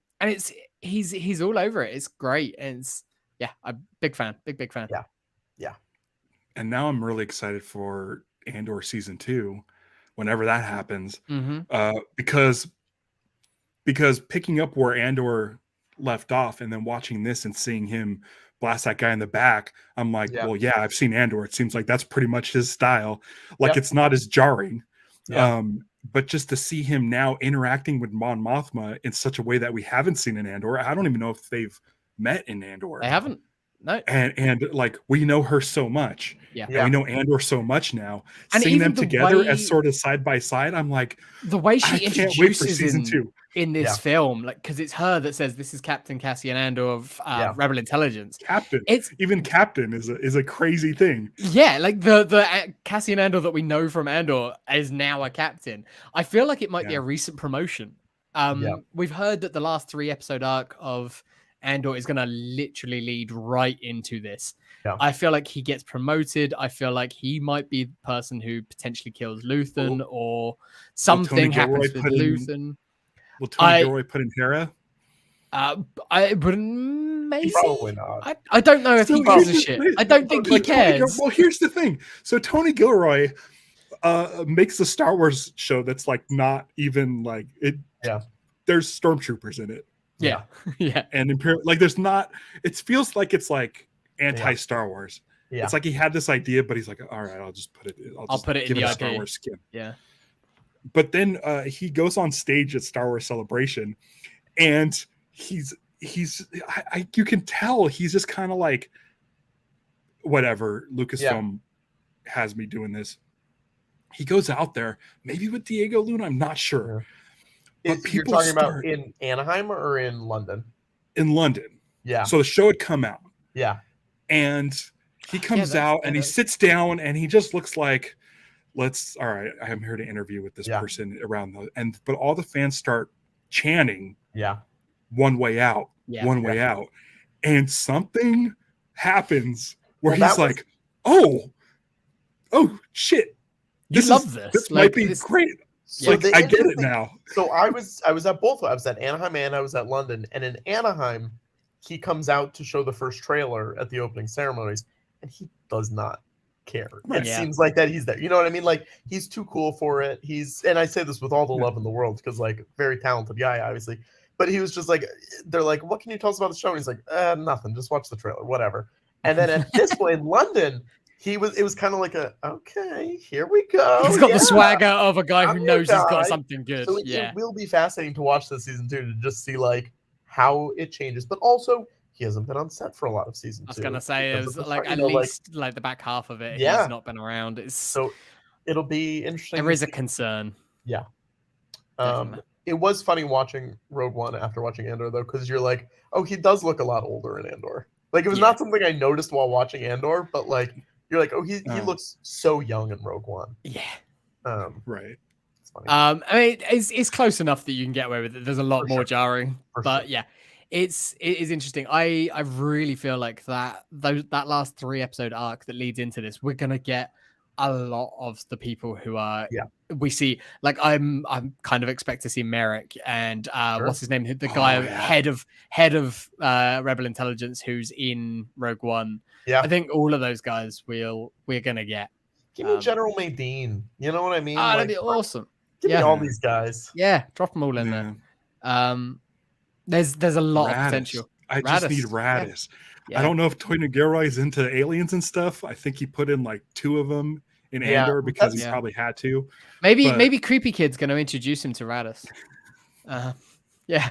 he's all over it. It's great, and it's I'm big fan, big fan. Yeah. And now I'm really excited for Andor season 2, whenever that happens, because picking up where Andor left off and then watching this and seeing him blast that guy in the back, I'm like, Yeah. well, yeah, I've seen Andor. It seems like that's pretty much his style. Like Yeah. it's not as jarring. Yeah. But just to see him now interacting with Mon Mothma in such a way that we haven't seen in Andor, I don't even know if they've met in Andor. They haven't. No. And like we know her so much. Yeah. And we know Andor so much now. And Seeing them even the together way- as sort of side by side, I'm like, The way I she can't wait for introduces season 2. in this Yeah. film, like because it's her that says this is Captain Cassian Andor of Rebel Intelligence. Captain. It's Even Captain is a crazy thing. yeah, like the Cassian Andor that we know from Andor is now a captain. I feel like it might be Yeah. a recent promotion. Yeah. We've heard that the last 3 episode arc of Andor is going to literally lead right into this. Yeah. I feel like he gets promoted. I feel like he might be the person who potentially kills Luthen or something happens with Luthen. Will Tony Gilroy put in Hera? But maybe Probably not. I don't know if he So gives a here's shit. the- I don't think he like, Tony cares. Well, here's the thing. So Tony Gilroy makes a Star Wars show that's like not even like it. Yeah. There's stormtroopers in it. Yeah. Yeah. And Imperial, like there's not, it feels like it's like anti-Star Wars. Yeah. It's like he had this idea, but he's like, all right, I'll just put it, I'll put it in give the a Star IP. Wars skin. Yeah. But then he goes on stage at Star Wars Celebration and he's you can tell he's just kind of like, whatever, Lucasfilm has me doing this. He goes out there, maybe with Diego Luna, I'm not sure. But You're people talking about start in Anaheim or in London? in London. Yeah. So the show had come out. Yeah. And he comes that's- out and he sits down and he just looks like, all right, I'm here to interview with this Yeah. person but all the fans start chanting Yeah. one way out, Yeah. one way out. And something happens where Well, he's that was- like, oh shit. You love this. This Like, might be this- great. So Like, the I get it interesting- now. So I was at both. I was at Anaheim and I was at London. And in Anaheim, he comes out to show the first trailer at the opening ceremonies, and he does not care. Right. It Yeah. seems like that he's there. You know what I mean? Like he's too cool for it. And I say this with all the love in the world because like very talented guy, obviously. But he was just like, they're like, what can you tell us about the show? And he's like, nothing. Just watch the trailer, whatever. And then at this one in London, it was kind of like okay, here we go. He's got Yeah. the swagger of a guy I'm who your knows he's guy. got something good. So Yeah. it will be fascinating to watch this season 2 to just see like how it changes. But also, he hasn't been on set for a lot of season 2. I was gonna say because is of the like fact, at you know, least like the back half of it. Yeah. He's not been around. It's so it'll be interesting. there to is a see. concern. Um, it was funny watching Rogue One after watching Andor though, because you're like, oh, he does look a lot older in Andor. Like it was Yeah. not something I noticed while watching Andor, but like you're like, oh, he Oh. looks so young in Rogue One. Yeah. Right. It's funny. I mean, it's close enough that you can get away with it. There's a lot For more sure. jarring, For but sure. yeah, it is interesting. I really feel like that last 3-episode arc that leads into this, we're gonna get a lot of the people who are we see. Like I'm kind of expect to see Merrick and what's his name, the guy head of Rebel Intelligence who's in Rogue One. Yeah, I think all of those guys we're gonna get. Give me General Madine. You know what I mean? Oh, that'd be awesome. Give me all these guys. Yeah, drop them all in there. There's a lot of potential. I just need Radis. Yeah. I don't know if Toy Gilroy's into aliens and stuff. I think he put in like 2 of them in Andor because he probably had to. Maybe Creepy Kid's going to introduce him to Radis. Yeah.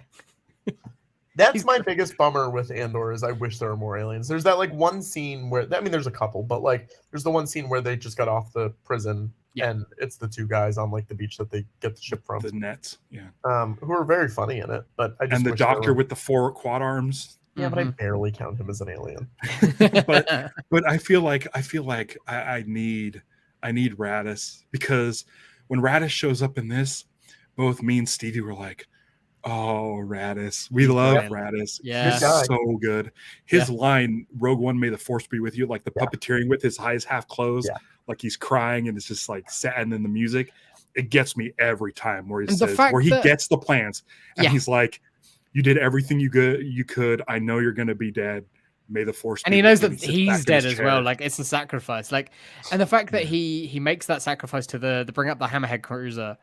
That's my biggest bummer with Andor is I wish there were more aliens. There's that like one scene where there's a couple, but like there's the one scene where they just got off the prison and it's the 2 guys on like the beach that they get the ship from. The nets, who are very funny in it. But I just and the doctor with the 4 quad arms. Yeah, but I barely count him as an alien. but I feel like I need Radis, because when Radis shows up in this, both me and Stevie were like, oh, Radis. We love Radis. Yeah. He's so good. His line, Rogue One, may the force be with you, like the puppeteering with his eyes half closed, like he's crying and it's just like sad, and then the music, it gets me every time where he says, where he gets the plans and he's like, you did everything you could. I know you're going to be dead. May the force be and he knows with you. that he's dead as well. Like it's a sacrifice. Like, and the fact that he makes that sacrifice to the bring up the Hammerhead cruiser,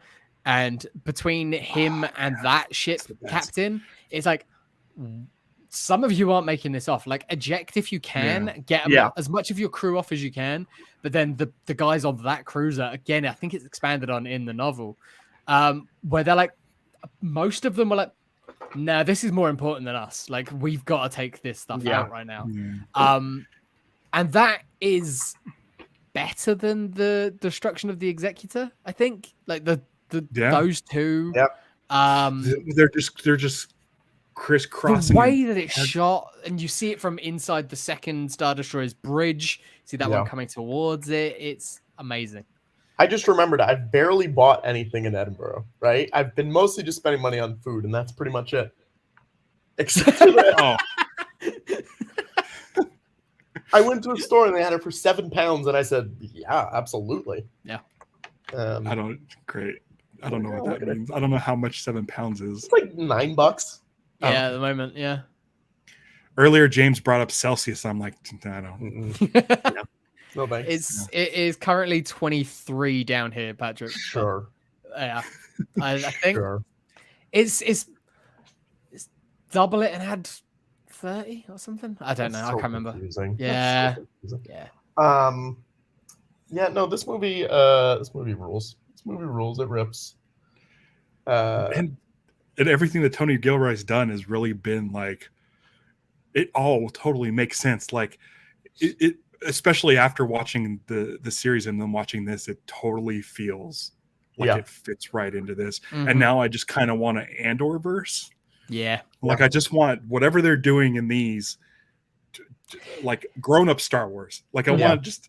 and between him and that ship captain, it's like, some of you aren't making this off. Like, eject if you can, get as much of your crew off as you can. But then the guys on that cruiser, again, I think it's expanded on in the novel, where they're like, most of them were like, no, this is more important than us. Like, we've got to take this stuff out right now. And that is better than the destruction of the Executor, I think. Like those 2. They're just crisscrossing. The way that it's shot, and you see it from inside the second Star Destroyer's bridge. See that one coming towards it. It's amazing. I just remembered I've barely bought anything in Edinburgh, right? I've been mostly just spending money on food, and that's pretty much it. Except for that. I went to a store and they had it for £7, and I said, yeah, absolutely. Yeah. I don't know what that means. I don't know how much £7 is. It's like $9. Yeah, at the moment, yeah. Earlier, James brought up Celsius. I'm like, I don't. No thanks. It is currently 23 down here, Patrick. Sure. Yeah, I think it's double it and add 30 or something. I don't know. I can't remember. Confusing. Yeah. Yeah. No, this movie rules. This movie rules. It rips. And everything that Tony Gilroy's done has really been like, it all totally makes sense. Like it especially after watching the series and then watching this, it totally feels like it fits right into this. And now I just kind of want an Andor verse. Yeah. Like I just want whatever they're doing in these, like grown up Star Wars. Like I want just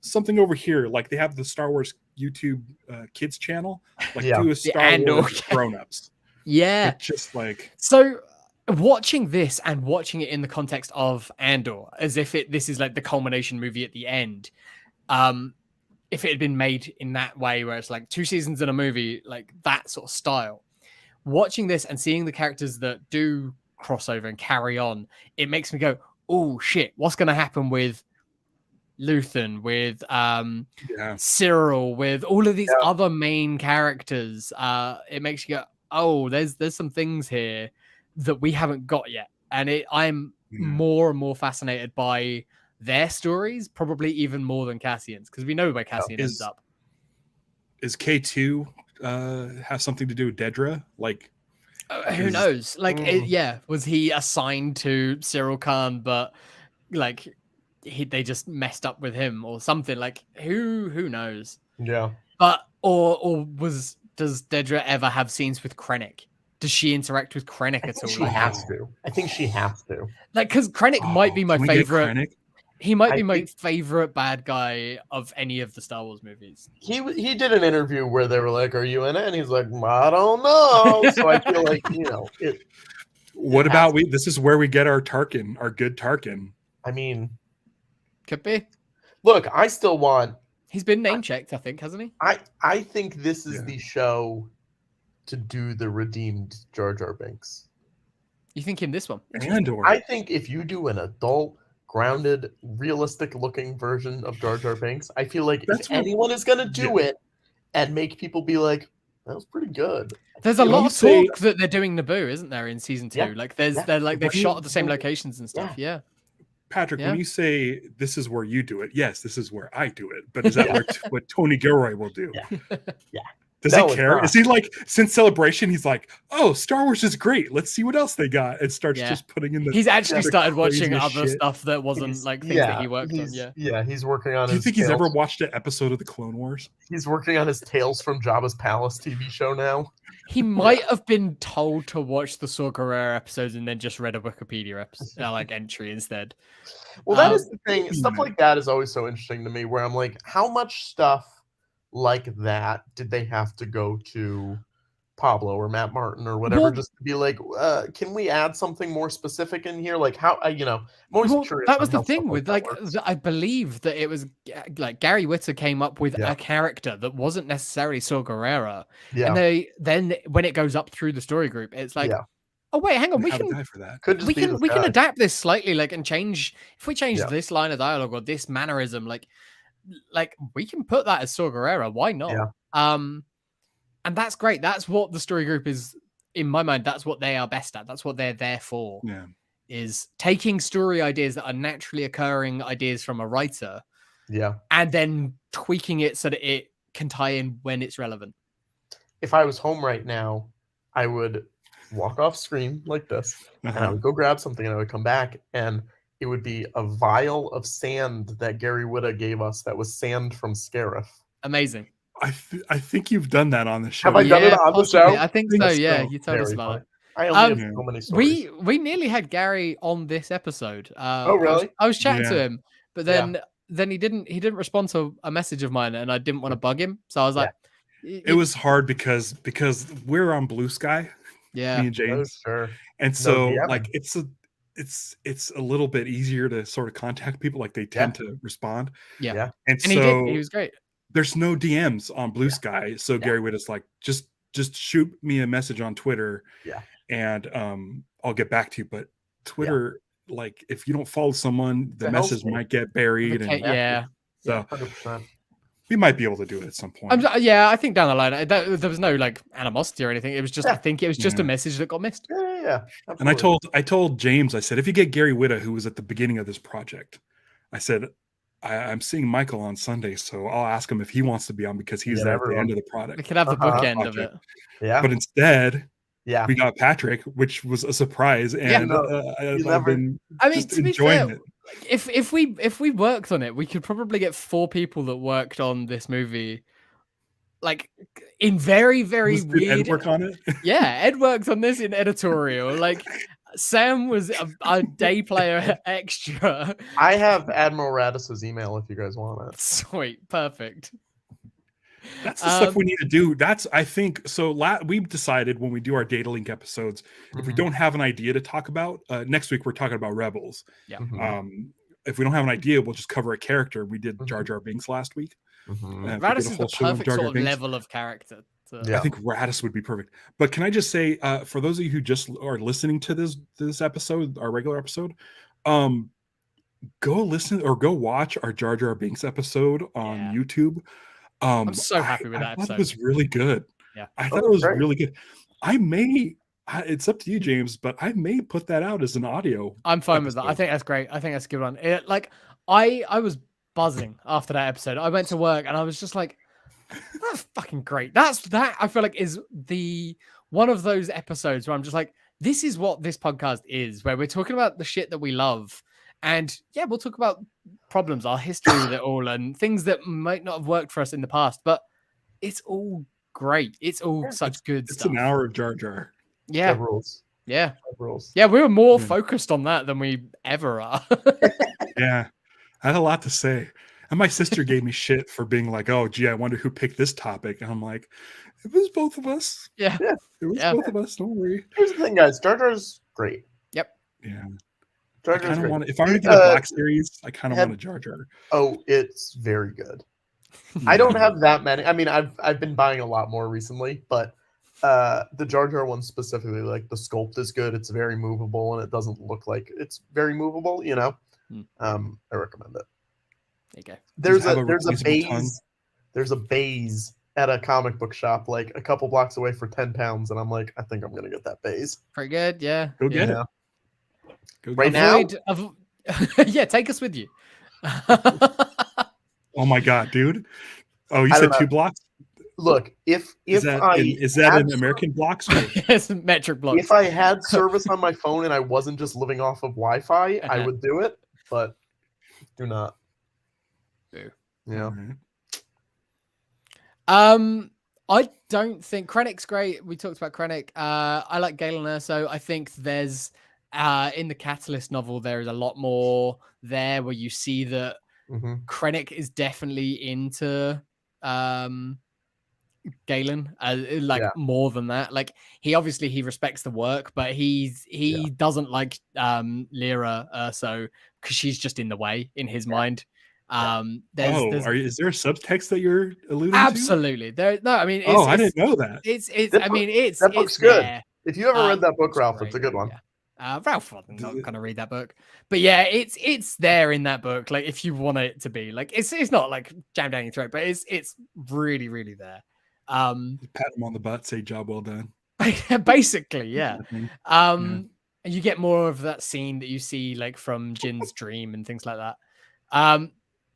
something over here. Like they have the Star Wars YouTube kids channel. Like do a Star Wars grown ups. Yeah. It's just like so. Watching this and watching it in the context of Andor, as if this is like the culmination movie at the end. If it had been made in that way, where it's like 2 seasons in a movie, like that sort of style, watching this and seeing the characters that do crossover and carry on, it makes me go, oh shit, what's going to happen with Luthen, with Cyril, with all of these other main characters? It makes you go, oh, there's some things here that we haven't got yet. And I'm more and more fascinated by their stories, probably even more than Cassian's, because we know where Cassian ends up. Is K2 have something to do with Dedra? Like, who knows? Like, was he assigned to Cyril Khan, but like they just messed up with him or something? Like, who knows? Yeah. But does Dedra ever have scenes with Krennic? Does she interact with Krennic at all? She has to. I think she has to. Like, because Krennic might be my favorite. He might be my favorite bad guy of any of the Star Wars movies. He did an interview where they were like, "Are you in it?" And he's like, "I don't know." So I feel like What It about has- this is where we get our Tarkin, our good Tarkin. I mean, Could be. look, I still want. He's been name checked, I think, hasn't he? I think this is Yeah. the show to do the redeemed Jar Jar Binks. You think in this one? Andor. I think if you do an adult, grounded, realistic-looking version of Jar Jar Binks, I feel like That's if what- anyone is going to do it and make people be like, that was pretty good. There's a When lot you of say- talk that they're doing Naboo, isn't there, in season 2? Yeah. Like they're When they've you- shot at the same locations and stuff. Yeah. Patrick, Yeah. when you say this is where you do it, yes, this is where I do it. But is that what Tony Gilroy will do? Yeah. Yeah. Does No, he it's care? not. Is he like, since Celebration, he's like, oh, Star Wars is great. Let's see what else they got. And starts Yeah. just putting in the. He's actually the started watching craziest other shit. stuff that wasn't He's- like things that he worked on. he's- Yeah. he's working on Do you his think he's ever Tales- watched an episode of the Clone Wars? He's working on his Tales from Jabba's Palace TV show now. He might have been told to watch the Saw Gerrera episodes and then just read a Wikipedia like entry instead. Well, that Um, is the thing. Stuff like that is always so interesting to me, where I'm like, how much stuff like that did they have to go to Pablo or Matt Martin or whatever, Well- just to be like, can we add something more specific in here? Like how, I'm always Well, curious. that on was the how stuff thing with that like works. I believe that it was like Gary Whitta came up with Yeah. a character that wasn't necessarily Saw Gerrera, Yeah, and then when it goes up through the story group, it's like, Yeah. oh wait, hang on, we have a can guy for that. could just we be can this we can guy. adapt this slightly, like, and change if we change Yeah. this line of dialogue or this mannerism, like we can put that as Saw Gerrera. Why not? Yeah. And that's great. That's what the story group is. In my mind, that's what they are best at. That's what they're there for. Yeah. Is taking story ideas that are naturally occurring ideas from a writer Yeah. and then tweaking it so that it can tie in when it's relevant. If I was home right now, I would walk off screen like this, and I Uh-huh. would go grab something, and I would come back, and it would be a vial of sand that Gary Whitta gave us that was sand from Scarif. Amazing. I think you've done that on the show. Have I done it on the possibly. show? I think Think so. so. Yeah, you told us Very about funny. it. I only Um, have so many stories. We nearly had Gary on this episode. Oh, really? I was chatting Yeah. to him, but then he didn't respond to a message of mine, and I didn't want to bug him, so I was like, It was hard because we're on Blue Sky, yeah, me and Oh, James, sure. and so DMing. like it's a little bit easier to sort of contact people. Like they tend to respond. Yeah. Yeah. And and so he was great. there's no DMs on Blue Sky. So Yeah. Gary Whitta's like, just shoot me a message on Twitter. Yeah. And I'll get back to you. But Twitter, like if you don't follow someone, the The message hellscape. might get buried. Okay, And yeah. so 100%. we might be able to do it at some point. I think down the line there was no like animosity or anything. It was just I Yeah. think it was just a Yeah. message that got missed. Yeah. And absolutely. I told James, I said, if you get Gary Whitta, who was at the beginning of this project, I said, I'm seeing Michael on Sunday, so I'll ask him if he wants to be on because he's Yeah, there at the everyone. end of the We product. could have the Uh-huh. bookend of it. Yeah. But instead, Yeah. we got Patrick, which was a surprise, and no, I've never- been I mean, just to be enjoying fair, it. if we worked on it, we could probably get 4 people that worked on this movie, like in very Did weird. Ed work on it? Yeah, Ed worked on this in editorial. Like Sam was a day player extra. I have Admiral Radis's email if you guys want it. Sweet, perfect. That's the stuff we need to do. That's, I think, so we've decided when we do our data link episodes, if we Mhm. don't have an idea to talk about, next week we're talking about Rebels. Yeah. Mhm. If we don't have an idea, we'll just cover a character. We did Jar Mhm. Jar Binks last week. Mhm. If we Radis did a is the whole show on perfect Jar Jar sort of Binks, level of character. Yeah. I think Radis would be perfect. But can I just say, for those of you who just are listening to this episode, our regular episode, go listen or go watch our Jar Jar Binks episode on Yeah. YouTube. I'm so happy with that I thought episode. it was really good. Yeah. I thought Oh, it was great. really good. It's up to you, James, but I may put that out as an audio. I'm fine with that. I episode. think that's great. I think that's a good one. I was buzzing after that episode. I went to work and I was just like, that's fucking great. That I feel like is the one of those episodes where I'm just like, this is what this podcast is, where we're talking about the shit that we love. And yeah, we'll talk about problems, our history with it all, and things that might not have worked for us in the past, but it's all great. It's all such good It's stuff. an hour of Jar Jar. Yeah. That rules. Yeah. That rules. Yeah. We were more Yeah. focused on that than we ever are. Yeah. I had a lot to say. And my sister gave me shit for being like, oh, gee, I wonder who picked this topic. And I'm like, it was both of us. Yeah. It was Yeah. both of us. Don't worry. Here's the thing, guys. Jar Jar's great. Yep. Yeah. Jar I Jar's kind of great. want. If I'm gonna get a Black series, I kind of want a Jar Jar. Oh, it's very good. I don't have that many. I mean, I've been buying a lot more recently, but the Jar Jar one specifically, like the sculpt is good. It's very movable, and it doesn't look like it's very movable. You know, I recommend it. There you go. There's have a a there's a replaceable tongue? base. There's a base at a comic book shop, like a couple blocks away for £10, and I'm like, I think I'm gonna get that base. Pretty good. Yeah. Go get Yeah. it. Go Right get it. now? Yeah, take us with you. Oh my god, dude! Oh, you I said don't 2 know. blocks? Look, if Is that I is that had in American blocks? Or? It's metric blocks. if I had service on my phone and I wasn't just living off of Wi-Fi, I would do it, but do not. Boo. Yeah. I don't think Krennic's great. We talked about Krennic. I like Galen Erso. I think there's in the Catalyst novel there is a lot more there where you see that Krennic is definitely into Galen, more than that. Like he respects the work, but he doesn't like Lyra Erso because she's just in the way in his mind. Is there a subtext that you're alluding to? Absolutely. I mean, I didn't know that. That book's good. There. If you ever read that book, Ralph, it's a good one. Ralph, I'm not gonna read that book, but yeah, it's there in that book. Like if you want it to be, like it's not like jammed down your throat, but it's really really there. Pat him on the butt, say job well done. Basically, yeah. And you get more of that scene that you see like from Jin's dream and things like that.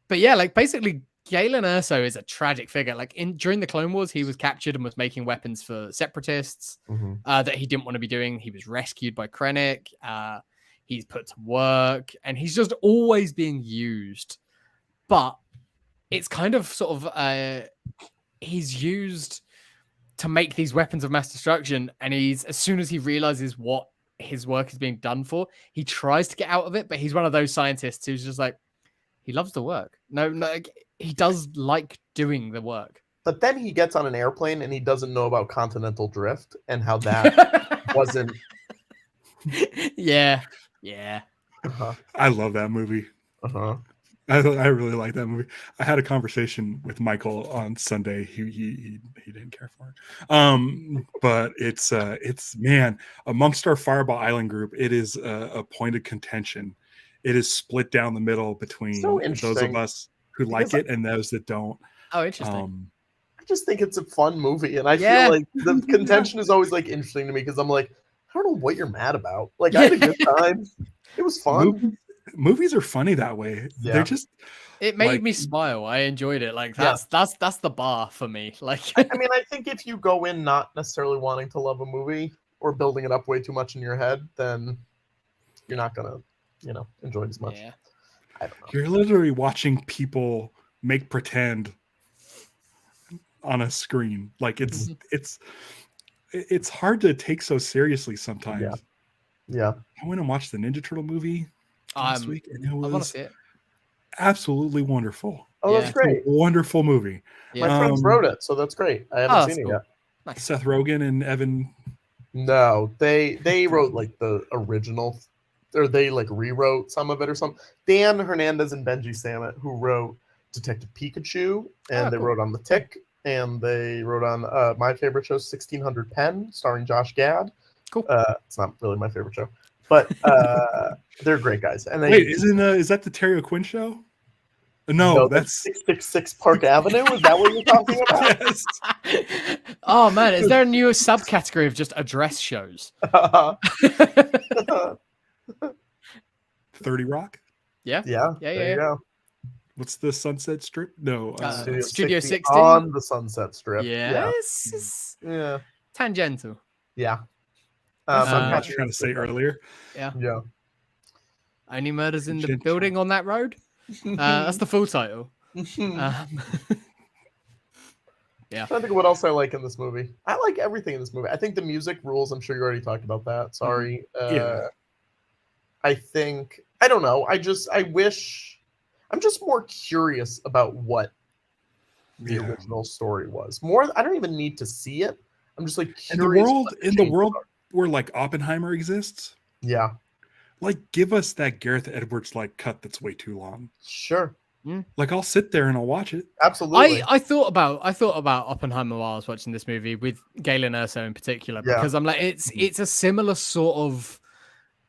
But yeah, like basically Galen Erso is a tragic figure. Like during the Clone Wars, he was captured and was making weapons for separatists that he didn't want to be doing. He was rescued by Krennic. He's put to work, and he's just always being used. But it's kind of sort of he's used to make these weapons of mass destruction, and as soon as he realizes what his work is being done for, he tries to get out of it. But he's one of those scientists who's just like, he loves the work. No, he does like doing the work. But then he gets on an airplane and he doesn't know about continental drift and how that wasn't. Yeah. I love that movie. I really like that movie. I had a conversation with Michael on Sunday. He didn't care for it. But it's man, amongst our Fireball Island group, it is a point of contention. It is split down the middle between those of us who like it and those that don't. Oh, interesting. I just think it's a fun movie, and I feel like the contention is always like interesting to me because I'm like, I don't know what you're mad about. Like, I had a good time. It was fun. Movies are funny that way. Yeah. They're just. It made me smile. I enjoyed it. Like that's the bar for me. Like, I mean, I think if you go in not necessarily wanting to love a movie or building it up way too much in your head, then you're not gonna, enjoy it as much. Yeah. I don't know. You're literally watching people make pretend on a screen. Like it's hard to take so seriously sometimes. Yeah. I went and watched the Ninja Turtle movie last week, and it was absolutely wonderful. Oh, that's great! A wonderful movie. Yeah. My friends wrote it, so that's great. I haven't seen it yet. Nice. Seth Rogen and Evan. No, they wrote like the original, or they like rewrote some of it or something. Dan Hernandez and Benji Sammet, who wrote Detective Pikachu, and they wrote on The Tick, and they wrote on my favorite show, 1600 Penn, starring Josh Gad. Cool. It's not really my favorite show, but they're great guys. And is that the Terry O'Quinn show? No, that's 666 Park Avenue. Is that what you're talking about? Yes. Oh man, is there a new subcategory of just address shows? 30 Rock. Yeah. There you go. What's the Sunset Strip? No, Studio 16 on the Sunset Strip. Yes. Yeah. Tangential. Yeah. I was trying to say earlier. Yeah. Only Murders in the Building on That Road. That's the full title. Yeah. I think of what else I like in this movie. I like everything in this movie. I think the music rules. I'm sure you already talked about that. Sorry. I think, I don't know. I'm just more curious about what the original story was. I don't even need to see it. I'm just like curious. In the world where like Oppenheimer exists, Yeah. Like, give us that Gareth Edwards like cut that's way too long. Sure. Like, I'll sit there and I'll watch it. Absolutely. I thought about Oppenheimer while I was watching this movie with Galen Erso in particular, Yeah. because I'm like, it's a similar sort of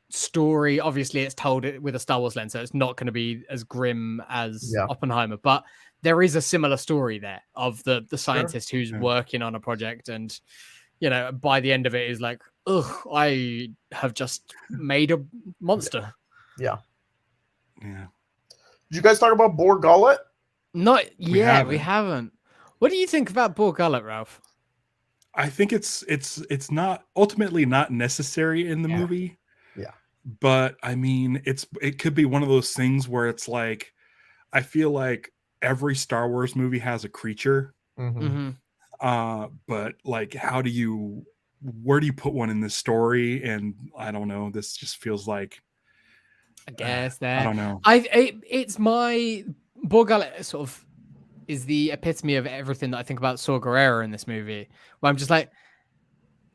story. Obviously, it's told with a Star Wars lens, so it's not going to be as grim as Oppenheimer, but there is a similar story there of the scientist who's working on a project, and by the end of it is like, ugh, I have just made a monster. Yeah. Yeah. Did you guys talk about Boar Gullet? Not yet. We haven't. What do you think about Boar Gullet, Ralph? I think it's not ultimately not necessary in the movie. Yeah. But I mean, it could be one of those things where it's like, I feel like every Star Wars movie has a creature. But like, where do you put one in this story? And I don't know. This just feels like, I guess that I don't know. It's my Boar Gullet sort of is the epitome of everything that I think about Saw Gerrera in this movie, where I'm just like,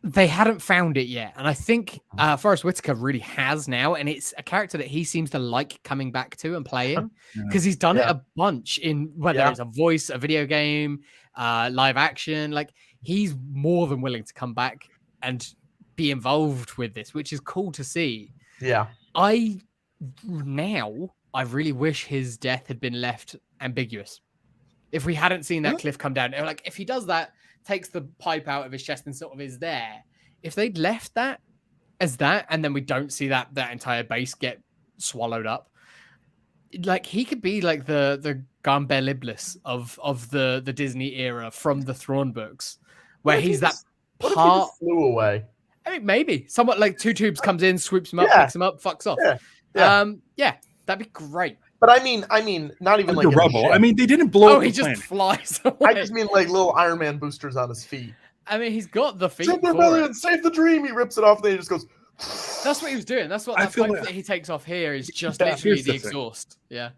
they hadn't found it yet. And I think Forrest Whitaker really has now. And it's a character that he seems to like coming back to and playing, because he's done it a bunch in whether it's a voice, a video game, live action. Like, he's more than willing to come back and be involved with this, which is cool to see. Yeah. I really wish his death had been left ambiguous. If we hadn't seen that cliff come down, like, if he does that, takes the pipe out of his chest and sort of is there. If they'd left that as that, and then we don't see that entire base get swallowed up, like, he could be like the Gambel Iblis of the Disney era from the Thrawn books, where he's that part. What if he just flew away? I mean, maybe somewhat like Two Tubes comes in, swoops him up, picks him up, fucks off. That'd be great. But I mean, not even like a rubble. I mean, they didn't blow up he the just planet. flies away. I just mean like little Iron Man boosters on his feet. I mean, he's got the feet. Super Rebellion, save the dream. He rips it off, and then he just goes. That's what he was doing. That's what I that feel pipe like- that he takes off here is just Yeah, literally here's the the thing. exhaust. Yeah.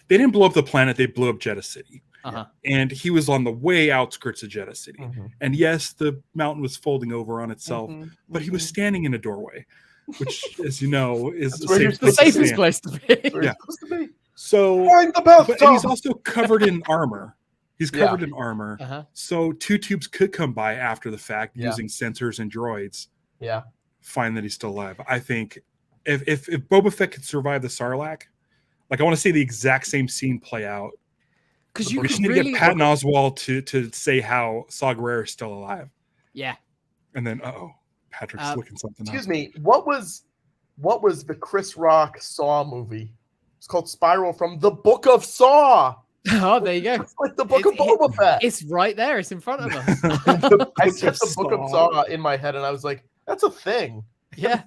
They didn't blow up the planet. They blew up Jeddah City. Uh-huh. And he was on the way outskirts of Jeddah City. And yes, the mountain was folding over on itself, but he was standing in a doorway, which, as you know, is That's where you're The safest stand. place to be. Where Yeah. he's supposed to be. So, Find the bathtub. and he's also covered in armor. He's covered in armor. Uh-huh. So Two Tubes could come by after the fact Yeah. using sensors and droids, Yeah. find that he's still alive. I think if Boba Fett could survive the Sarlacc, like, I want to see the exact same scene play out. Because you We could should really... get Patton Oswalt to say how Saw Gerrera is still alive. Yeah. And then, Patrick's looking something up. Excuse me. What was the Chris Rock Saw movie? It's called Spiral from the Book of Saw. Oh, there you go. It's like the Book of Boba Fett. It's right there. It's in front of us. I said the Book of Saw in my head, and I was like, "That's a thing." Yeah.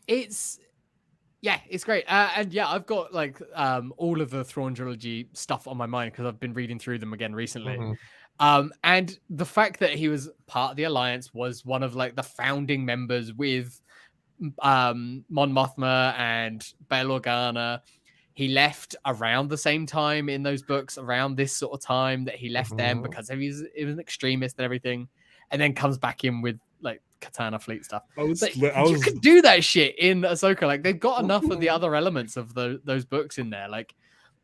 It's great. And yeah, I've got like all of the Thrawn trilogy stuff on my mind because I've been reading through them again recently. And the fact that he was part of the Alliance, was one of like the founding members with Mon Mothma and Bail Organa. He left around the same time in those books, around this sort of time that he left them because he was an extremist and everything, and then comes back in with like Katana Fleet stuff. You could do that shit in Ahsoka. Like, they've got enough of the other elements of those books in there. Like,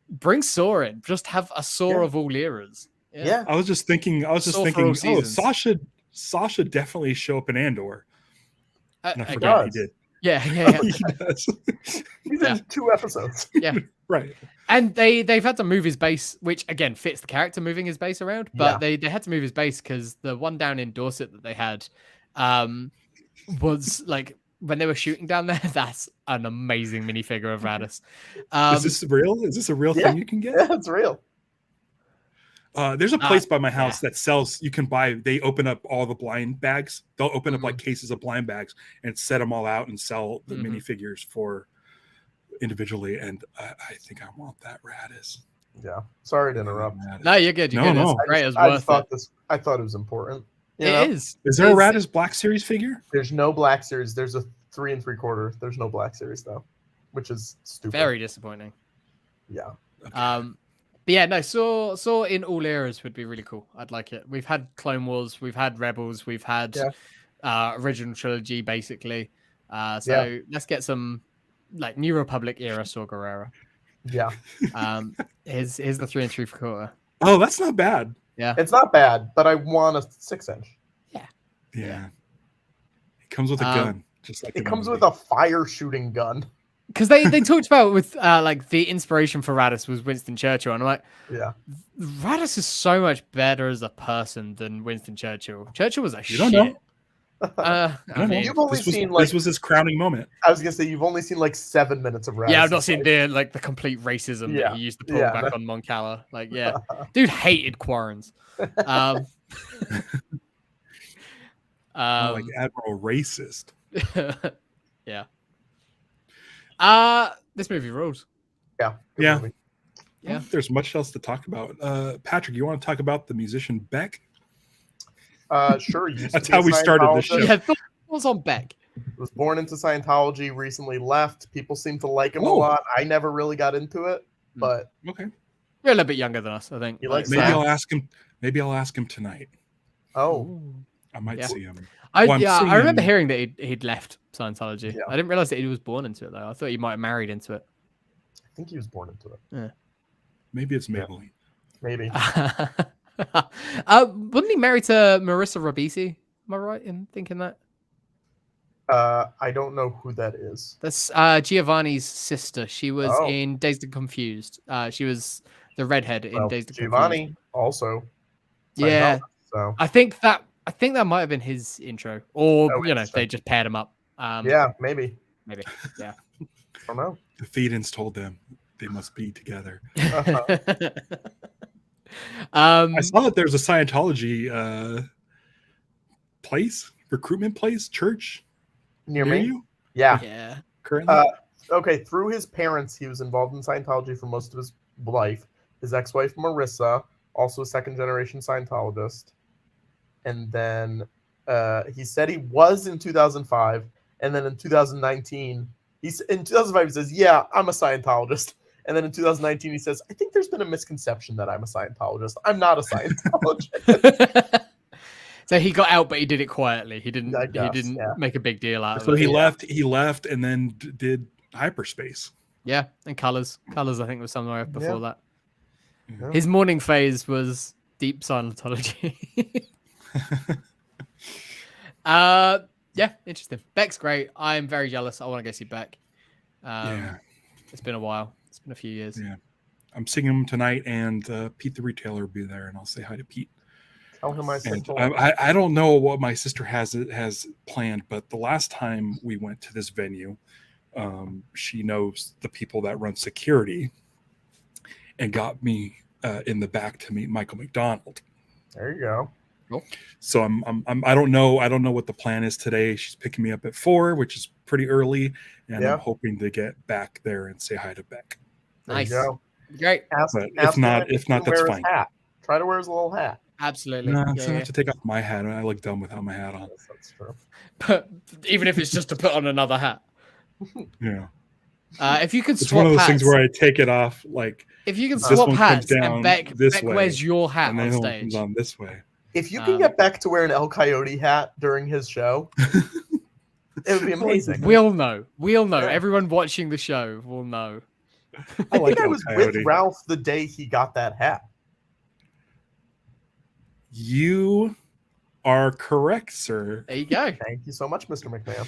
bring Saw in. Just have a Saw of all eras. Yeah. I was just thinking, Saw should definitely show up in Andor. And I forgot he did. Yeah. He does. He's in 2 episodes. Yeah. Right. And they've had to move his base, which again fits the character, moving his base around. But they had to move his base because the one down in Dorset that they had was like, when they were shooting down there, that's an amazing minifigure of Radis. Is this real? Is this a real thing you can get? Yeah, it's real. There's a place by my house that sells, you can buy, they open up all the blind bags. They'll open up like cases of blind bags and set them all out and sell the minifigures for individually. And I think I want that Radis. Yeah. Sorry to interrupt. No, you're good. You're good. No. It's great. I thought it was important. It is. Is there a Radis Black Series figure? There's no Black Series. There's a 3 3/4. There's no Black Series though, which is stupid. Very disappointing. Yeah. But yeah, no, Saw in all eras would be really cool. I'd like it. We've had Clone Wars, we've had Rebels, we've had original trilogy, basically. So let's get some like New Republic era Saw Gerrera. Yeah, Here's the 3 3/4. Oh, that's not bad. Yeah, it's not bad, but I want a 6-inch. Yeah. It comes with a gun, just like It in the comes movie. with a fire shooting gun. because they talked about with like the inspiration for Raditz was Winston Churchill, and I'm like, Yeah, Raditz is so much better as a person than Winston Churchill. Churchill was a You don't shit. know. I I don't know. mean, You've only This was, seen, like- this was his crowning moment. I was gonna say you've only seen like 7 minutes of Raditz. yeah, I've not seen the complete racism Yeah. that he used to pull Yeah. back on Moncala. Like, yeah, dude hated Quarrens. Like Admiral Racist. Yeah. This movie rules. Yeah, good Yeah. movie. Yeah. I don't think there's much else to talk about. Patrick, you want to talk about the musician Beck? Sure. Used to That's be a how we started this Scientologist. show. Yeah, thoughts on Beck. Was born into Scientology. Recently left. People seem to like him a Oh. lot. I never really got into it, but Okay. You're a little bit younger than us, I think. You like Maybe Sam? I'll ask him. Maybe I'll ask him tonight. oh, Ooh. I might Yeah. see him. I Well, I'm I remember seeing- hearing that he'd left Scientology. Yeah. I didn't realize that he was born into it though. I thought he might have married into it. I think he was born into it. Maybe it's Yeah. Maybelline. Maybe. Wasn't he married to Marissa Ribisi? Am I right in thinking that? I don't know who that is. That's Giovanni's sister. She was Oh. in Dazed and Confused. She was the redhead in Well, Dazed and Giovanni Confused. also. Yeah, So I think that might have been his intro, or Oh, you know, interesting. they just paired him up. yeah, maybe. Maybe. Yeah. I don't know. The Thetans told them they must be together. I saw that there's a Scientology recruitment place, church Near me. you Yeah. yeah. currently. Okay. Through his parents, he was involved in Scientology for most of his life. His ex-wife Marissa, also a second-generation Scientologist, and then he said he was in 2005, and then in 2019, in 2005 he says, "Yeah, I'm a Scientologist." And then in 2019, he says, "I think there's been a misconception that I'm a Scientologist. I'm not a Scientologist." So he got out, but he did it quietly. He didn't. I guess, he didn't yeah. make a big deal out of So it. he left. He left, and then did hyperspace. Yeah, and colors. Colors, I think, was somewhere before that. Yeah. His morning phase was deep Scientology. Yeah, interesting. Beck's great. I'm very jealous. I want to go see Beck. Yeah. It's been a while. It's been a few years. Yeah. I'm singing him tonight, and Pete the retailer will be there, and I'll say hi to Pete. Tell him I said And hello. I don't know what my sister has planned, but the last time we went to this venue, she knows the people that run security, and got me in the back to meet Michael McDonald. There you go. So I don't know what the plan is today. She's picking me up at 4, which is pretty early, and Yeah. I'm hoping to get back there and say hi to Beck. There Nice. you go. Great. Ask, But ask him if he not, can that's wear his fine. hat. Try to wear his little hat. Absolutely. No, Yeah, I'm gonna yeah. have to take off my hat. I look dumb without my hat on. Yes, that's true. But even if it's just to put on another hat. Yeah, If you could it's swap one of those hats, things where I take it off, like, if you can this swap one comes hats down and Beck this way, wears your hat and on then it stage. comes on this way. If you can Um, get Beck to wear an El Coyote hat during his show, it would be amazing. We'll know. We'll know. Yeah. Everyone watching the show will know. I like think I El was Coyote. with Ralph the day he got that hat. You are correct, sir. There you go. Thank you so much, Mr. McMahon.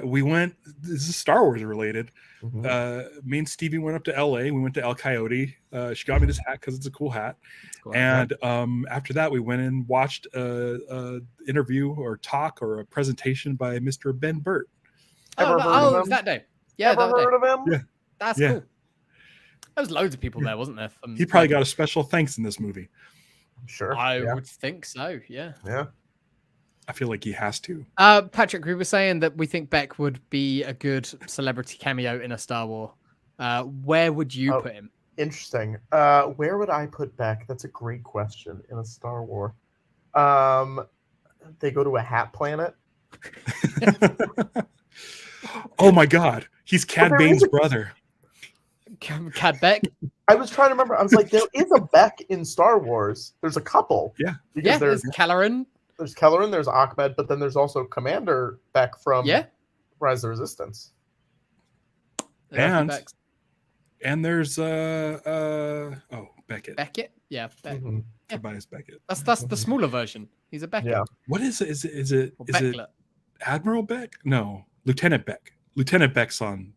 We went. This is Star Wars related. Mhm. Me and Stevie went up to LA. We went to El Coyote. She got me this hat because it's a cool hat. Cool. And after that, we went and watched a interview or talk or a presentation by Mr. Ben Burt. Ever heard of it him? was that day. Yeah, Ever that day. heard of him? Yeah. That's Yeah. cool. There was loads of people there, wasn't there? He probably got a special thanks in this movie. Sure. I yeah. would think so. Yeah. Yeah. I feel like he has to. Patrick, we were saying that we think Beck would be a good celebrity cameo in a Star Wars. Where would you Oh. put him? Interesting. Where would I put Beck? That's a great question in a Star Wars. They go to a hat planet. Oh my God, he's Cad there Bane's is a- brother. Cad Beck? I was trying to remember. I was like, there is a Beck in Star Wars. There's a couple. Yeah. Because Yeah, there's there's Caloran. There's Kelleran, there's Ahmed, but then there's also Commander Beck from Rise of the Resistance. And there's Beckett. Beckett? Yeah. Mm-hmm. Tobias Beckett. That's the smaller version. He's a Beckett. Yeah. What is it? Is it Admiral Beck? No, Lieutenant Beck. Lieutenant Beck's on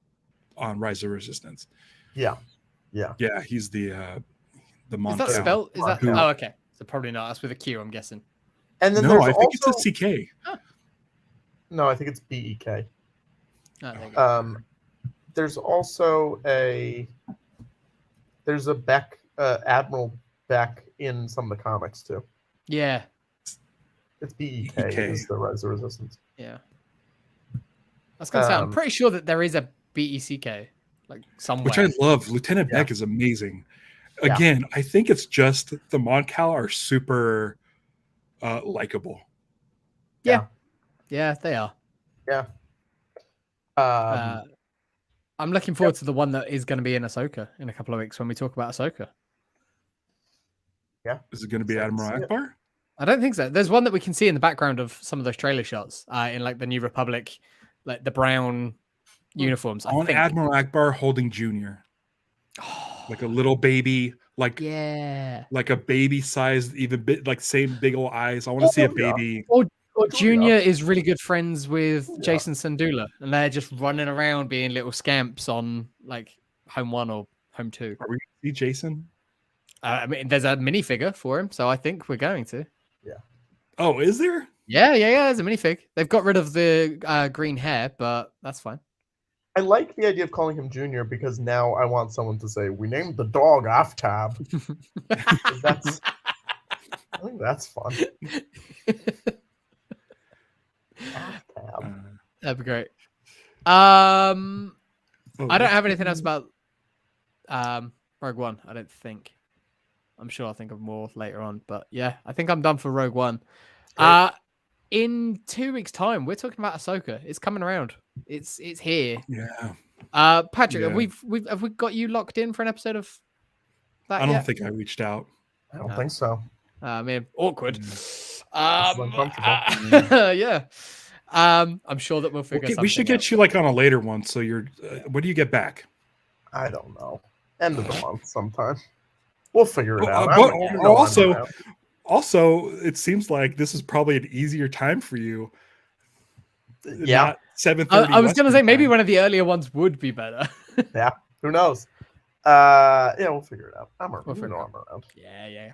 Rise of Resistance. Yeah. He's the Mon. Is that spelled? Is that? Oh, okay. So probably not. That's with a Q, I'm guessing. And then I think it's a CK. Huh. No, I think it's BEK. Oh, there you go. There's also there's a Beck, Admiral Beck in some of the comics too. Yeah. It's BEK is the Rise of Resistance. Yeah. I was gonna say, I'm pretty sure that there is a BECK, like somewhere. Which I love. Lieutenant Beck is amazing. Again, I think it's just the Mon Cal are super likable. Yeah, they are. Yeah. I'm looking forward to the one that is going to be in Ahsoka in a couple of weeks when we talk about Ahsoka. Yeah. Is it going to be Admiral Akbar? I don't think so. There's one that we can see in the background of some of those trailer shots in like the New Republic, like the brown uniforms. Admiral Akbar holding Junior. Like a little baby, like a baby sized, even bit like same big old eyes. I want to see a baby. Or Junior is really good friends with Jason Sandula, and they're just running around being little scamps on like Home 1 or Home 2. Are we going to see Jason? I mean, there's a minifigure for him, so I think we're going to. Yeah. Oh, is there? Yeah. There's a minifig. They've got rid of the green hair, but that's fine. I like the idea of calling him Junior because now I want someone to say, "We named the dog Aftab." I think that's fun. That'd be great. I don't have anything else about Rogue One. I don't think. I'm sure I'll think of more later on, but yeah, I think I'm done for Rogue One. In 2 weeks' time, we're talking about Ahsoka. It's coming around. It's here. Yeah. Patrick, have we got you locked in for an episode of that? I don't think I reached out. I don't think so. I mean, awkward. Uncomfortable. Yeah. I'm sure that we'll figure something We should get you like on a later one. So you're, when do you get back? I don't know. End of the month sometime. We'll figure it out. Also, it seems like this is probably an easier time for you. Yeah. 7:30. I was going to say maybe one of the earlier ones would be better. Yeah. Who knows? Yeah, we'll figure it out. I'm around. Yeah.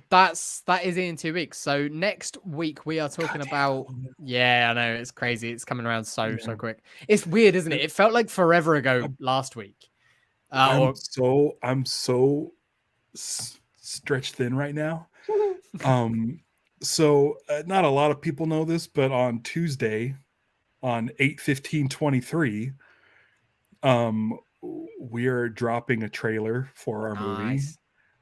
That is in 2 weeks. So next week we are talking about. Yeah, I know it's crazy. It's coming around so quick. It's weird, isn't it? It felt like forever ago last week. I'm so stretched thin right now. So not a lot of people know this, but on Tuesday, on 8/15/23, we are dropping a trailer for our movie,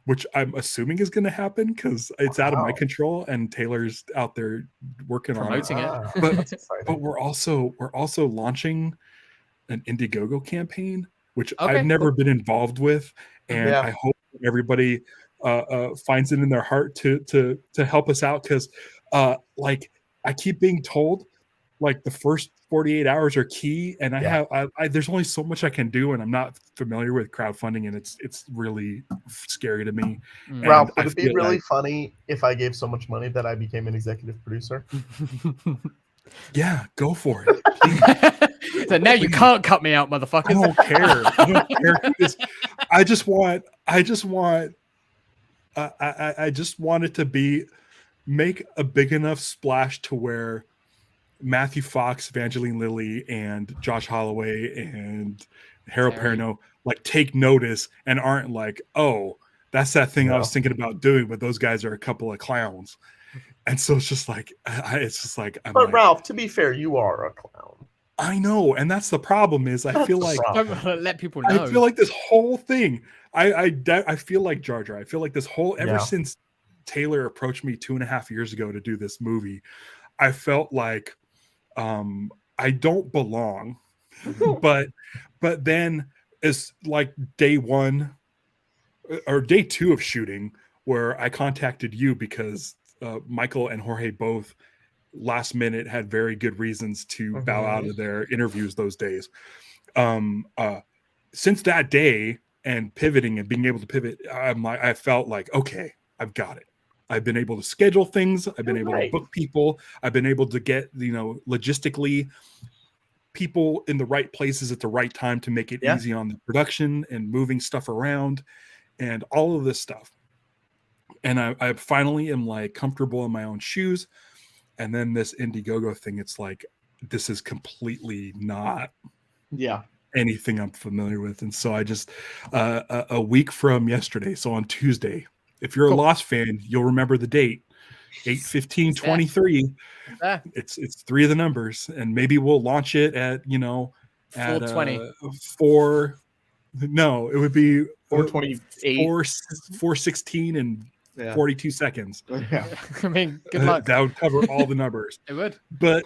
which I'm assuming is going to happen because it's out of my control, and Taylor's out there working promoting on it. But we're also launching an Indiegogo campaign, which I've never been involved with, and I hope everybody finds it in their heart to help us out, because like I keep being told like the first 48 hours are key, and I there's only so much I can do, and I'm not familiar with crowdfunding, and it's really scary to me. Ralph, would it be really funny if I gave so much money that I became an executive producer? Yeah, go for it. So now you can't cut me out, motherfuckers. I don't care. I just want it to make a big enough splash to where Matthew Fox, Evangeline Lilly, and Josh Holloway and Harold Perrineau like take notice and aren't like, oh, that's that thing I was thinking about doing, but those guys are a couple of clowns. And so it's just like, But Ralph, to be fair, you are a clown. I know, and that's the problem. Is I feel like let people know. I feel like this whole thing. I feel like Jar Jar. I feel like this whole ever since Taylor approached me 2.5 years ago to do this movie, I felt like I don't belong. but then it's like day 1 or day 2 of shooting where I contacted you because Michael and Jorge both last minute had very good reasons to bow out of their interviews those days. Since that day and pivoting and being able to pivot, I felt like, okay, I've got it. I've been able to schedule things. I've been able to book people. I've been able to get, logistically people in the right places at the right time to make it easy on the production and moving stuff around and all of this stuff. And I finally am like comfortable in my own shoes. And then this Indiegogo thing, it's like, this is completely not anything I'm familiar with. And so I just, a week from yesterday, so on Tuesday, if you're a Lost fan, you'll remember the date, 8/15/23. It's 3 of the numbers, and maybe we'll launch it at 4:20. 4. No, it would be 4:28, 4:16 and 42 seconds. Yeah. I mean, good luck. That would cover all the numbers. It would. But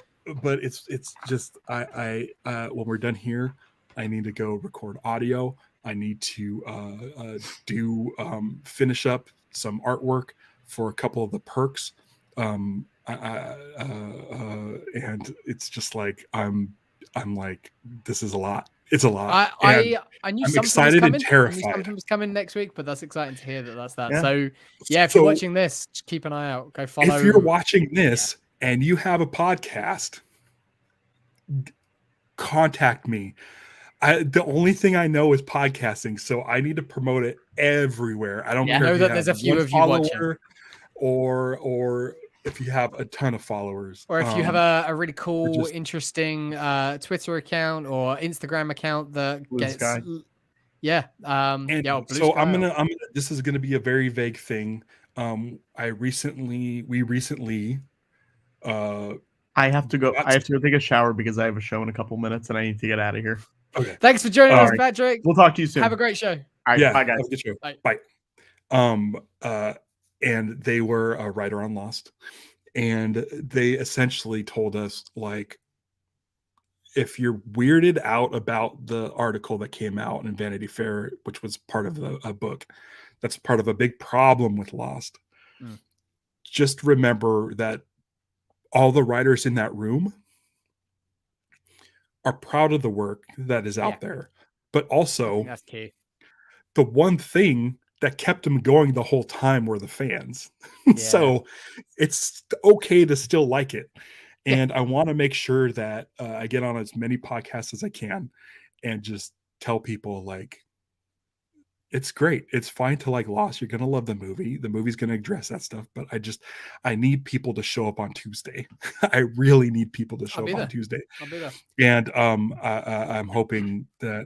it's just I when we're done here, I need to go record audio. I need to finish up some artwork for a couple of the perks. And it's just like I'm like, this is a lot. It's a lot. I knew I'm excited and terrified. I knew something was coming next week, but that's exciting to hear that's that. Yeah. So if you're watching this, just keep an eye out. Go follow. If you're watching this and you have a podcast, contact me. The only thing I know is podcasting, so I need to promote it everywhere. I don't care. I know that there's a few of you watching, or if you have a ton of followers, or if you have a really cool, interesting Twitter account or Instagram account that Blue gets Sky. Blue so Sky. I'm gonna this is gonna be a very vague thing. We recently I have to go. I have to go take a shower because I have a show in a couple minutes and I need to get out of here. Okay. Thanks for joining us, right. Patrick. We'll talk to you soon. Have a great show. All right, Yeah, bye guys. have a good show. Bye. Bye. And they were a writer on Lost, and they essentially told us, like, if you're weirded out about the article that came out in Vanity Fair, which was part of a book, that's part of a big problem with Lost. Just remember that all the writers in that room are proud of the work that is out there, but also That's key. the one thing that kept them going the whole time were the fans. So it's okay to still like it. And I want to make sure that I get on as many podcasts as I can and just tell people, like, it's great. It's fine to like Lost. You're going to love the movie. The movie's going to address that stuff. But I need people to show up on Tuesday. I really need people to show up on Tuesday. I'll be there. And I'm hoping that,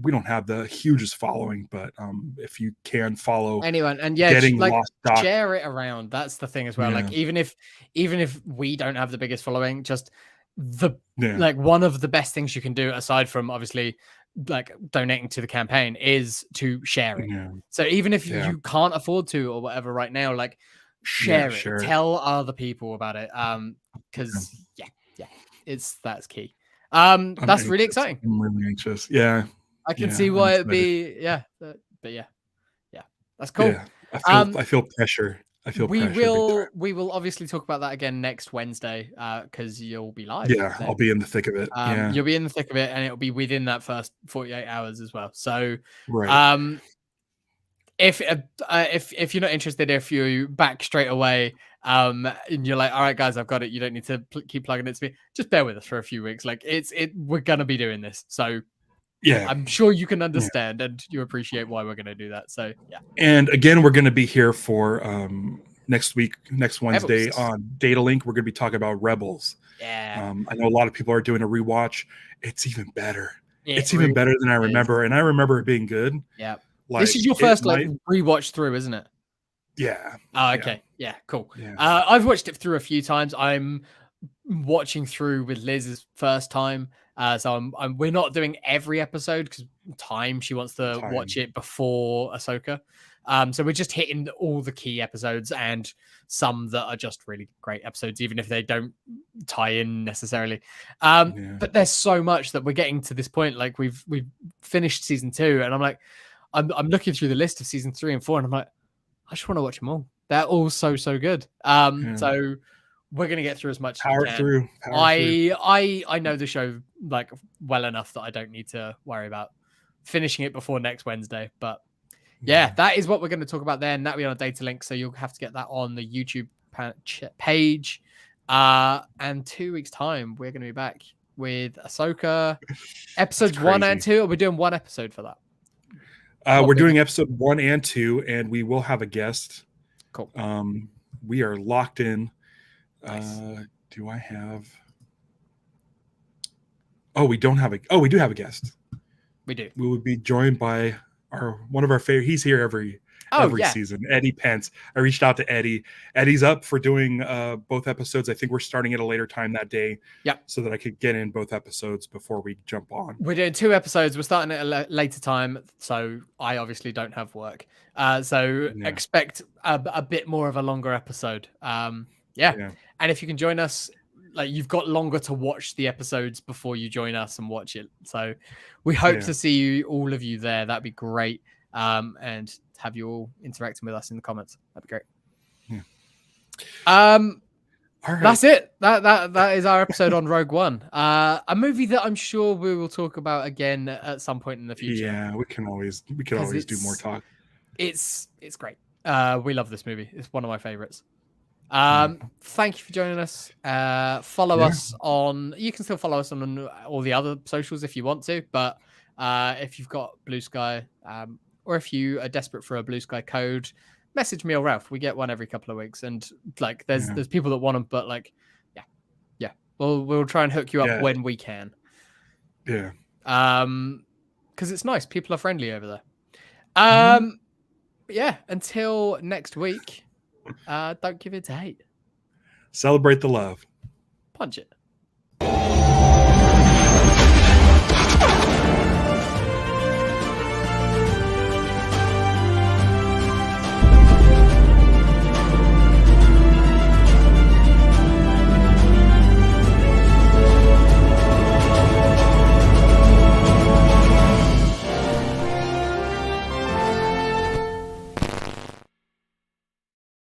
we don't have the hugest following, but if you can follow anyone, and Lost share it around. That's the thing as well. Like, even if we don't have the biggest following, just like one of the best things you can do, aside from obviously like donating to the campaign, is to share it. So even if you can't afford to or whatever right now, like share it. Tell other people about it. Because that's key. That's really exciting. I'm really anxious. I can see why it'd be that's cool. I feel pressure. We will obviously talk about that again next Wednesday, because you'll be live. I'll be in the thick of it. You'll be in the thick of it, and it'll be within that first 48 hours as well. So if you're not interested, if you back straight away, and you're like, all right guys, I've got it, you don't need to keep plugging it to me, just bear with us for a few weeks. Like we're gonna be doing this, so I'm sure you can understand and you appreciate why we're going to do that. So and again, we're going to be here for next Wednesday Rebels. On Data Link. We're going to be talking about Rebels. I know a lot of people are doing a rewatch. It's even better. It's even better than I remember, and I remember it being good. This is your first rewatch through, isn't it? Oh, okay. Cool. I've watched it through a few times. I'm watching through with Liz's first time. So we're not doing every episode because she wants to watch it before Ahsoka. So we're just hitting all the key episodes and some that are just really great episodes, even if they don't tie in necessarily. But there's so much that we're getting to this point. Like we've finished season 2, and I'm like, I'm looking through the list of season 3 and 4, and I'm like, I just want to watch them all They're all so good. Yeah. So we're gonna get through as much as Power we can. through. I know the show like well enough that I don't need to worry about finishing it before next Wednesday. But yeah, that is what we're going to talk about then. That'll be on a data link, so you'll have to get that on the YouTube page. And 2 weeks' time, we're going to be back with Ahsoka episodes 1 and 2. Or we're doing one episode for that. We're doing episode 1 and 2, and we will have a guest. Cool. We are locked in. Nice. Do I have? Oh, we don't have a. Oh, we do have a guest. We do. We would be joined by one of our favorite. He's here every season. Eddie Pence. I reached out to Eddie. Eddie's up for doing both episodes. I think we're starting at a later time that day. Yep. So that I could get in both episodes before we jump on. We're doing 2 episodes. We're starting at a later time, so I obviously don't have work. Expect a bit more of a longer episode. Yeah. And if you can join us, like you've got longer to watch the episodes before you join us and watch it. So we hope to see all of you there. That'd be great. And have you all interacting with us in the comments. That'd be great. Yeah. All right. That's it. That is our episode on Rogue One. A movie that I'm sure we will talk about again at some point in the future. Yeah, we can always do more talk. It's great. We love this movie. It's one of my favorites. Thank you for joining us. Follow us on. You can still follow us on all the other socials if you want to, but if you've got Blue Sky, or if you are desperate for a Blue Sky code, message me or Ralph. We get one every couple of weeks, and like there's people that want them, but like yeah, we'll try and hook you up when we can. Yeah. Because it's nice. People are friendly over there. Yeah. Until next week. Don't give it to hate. Celebrate the love. Punch it.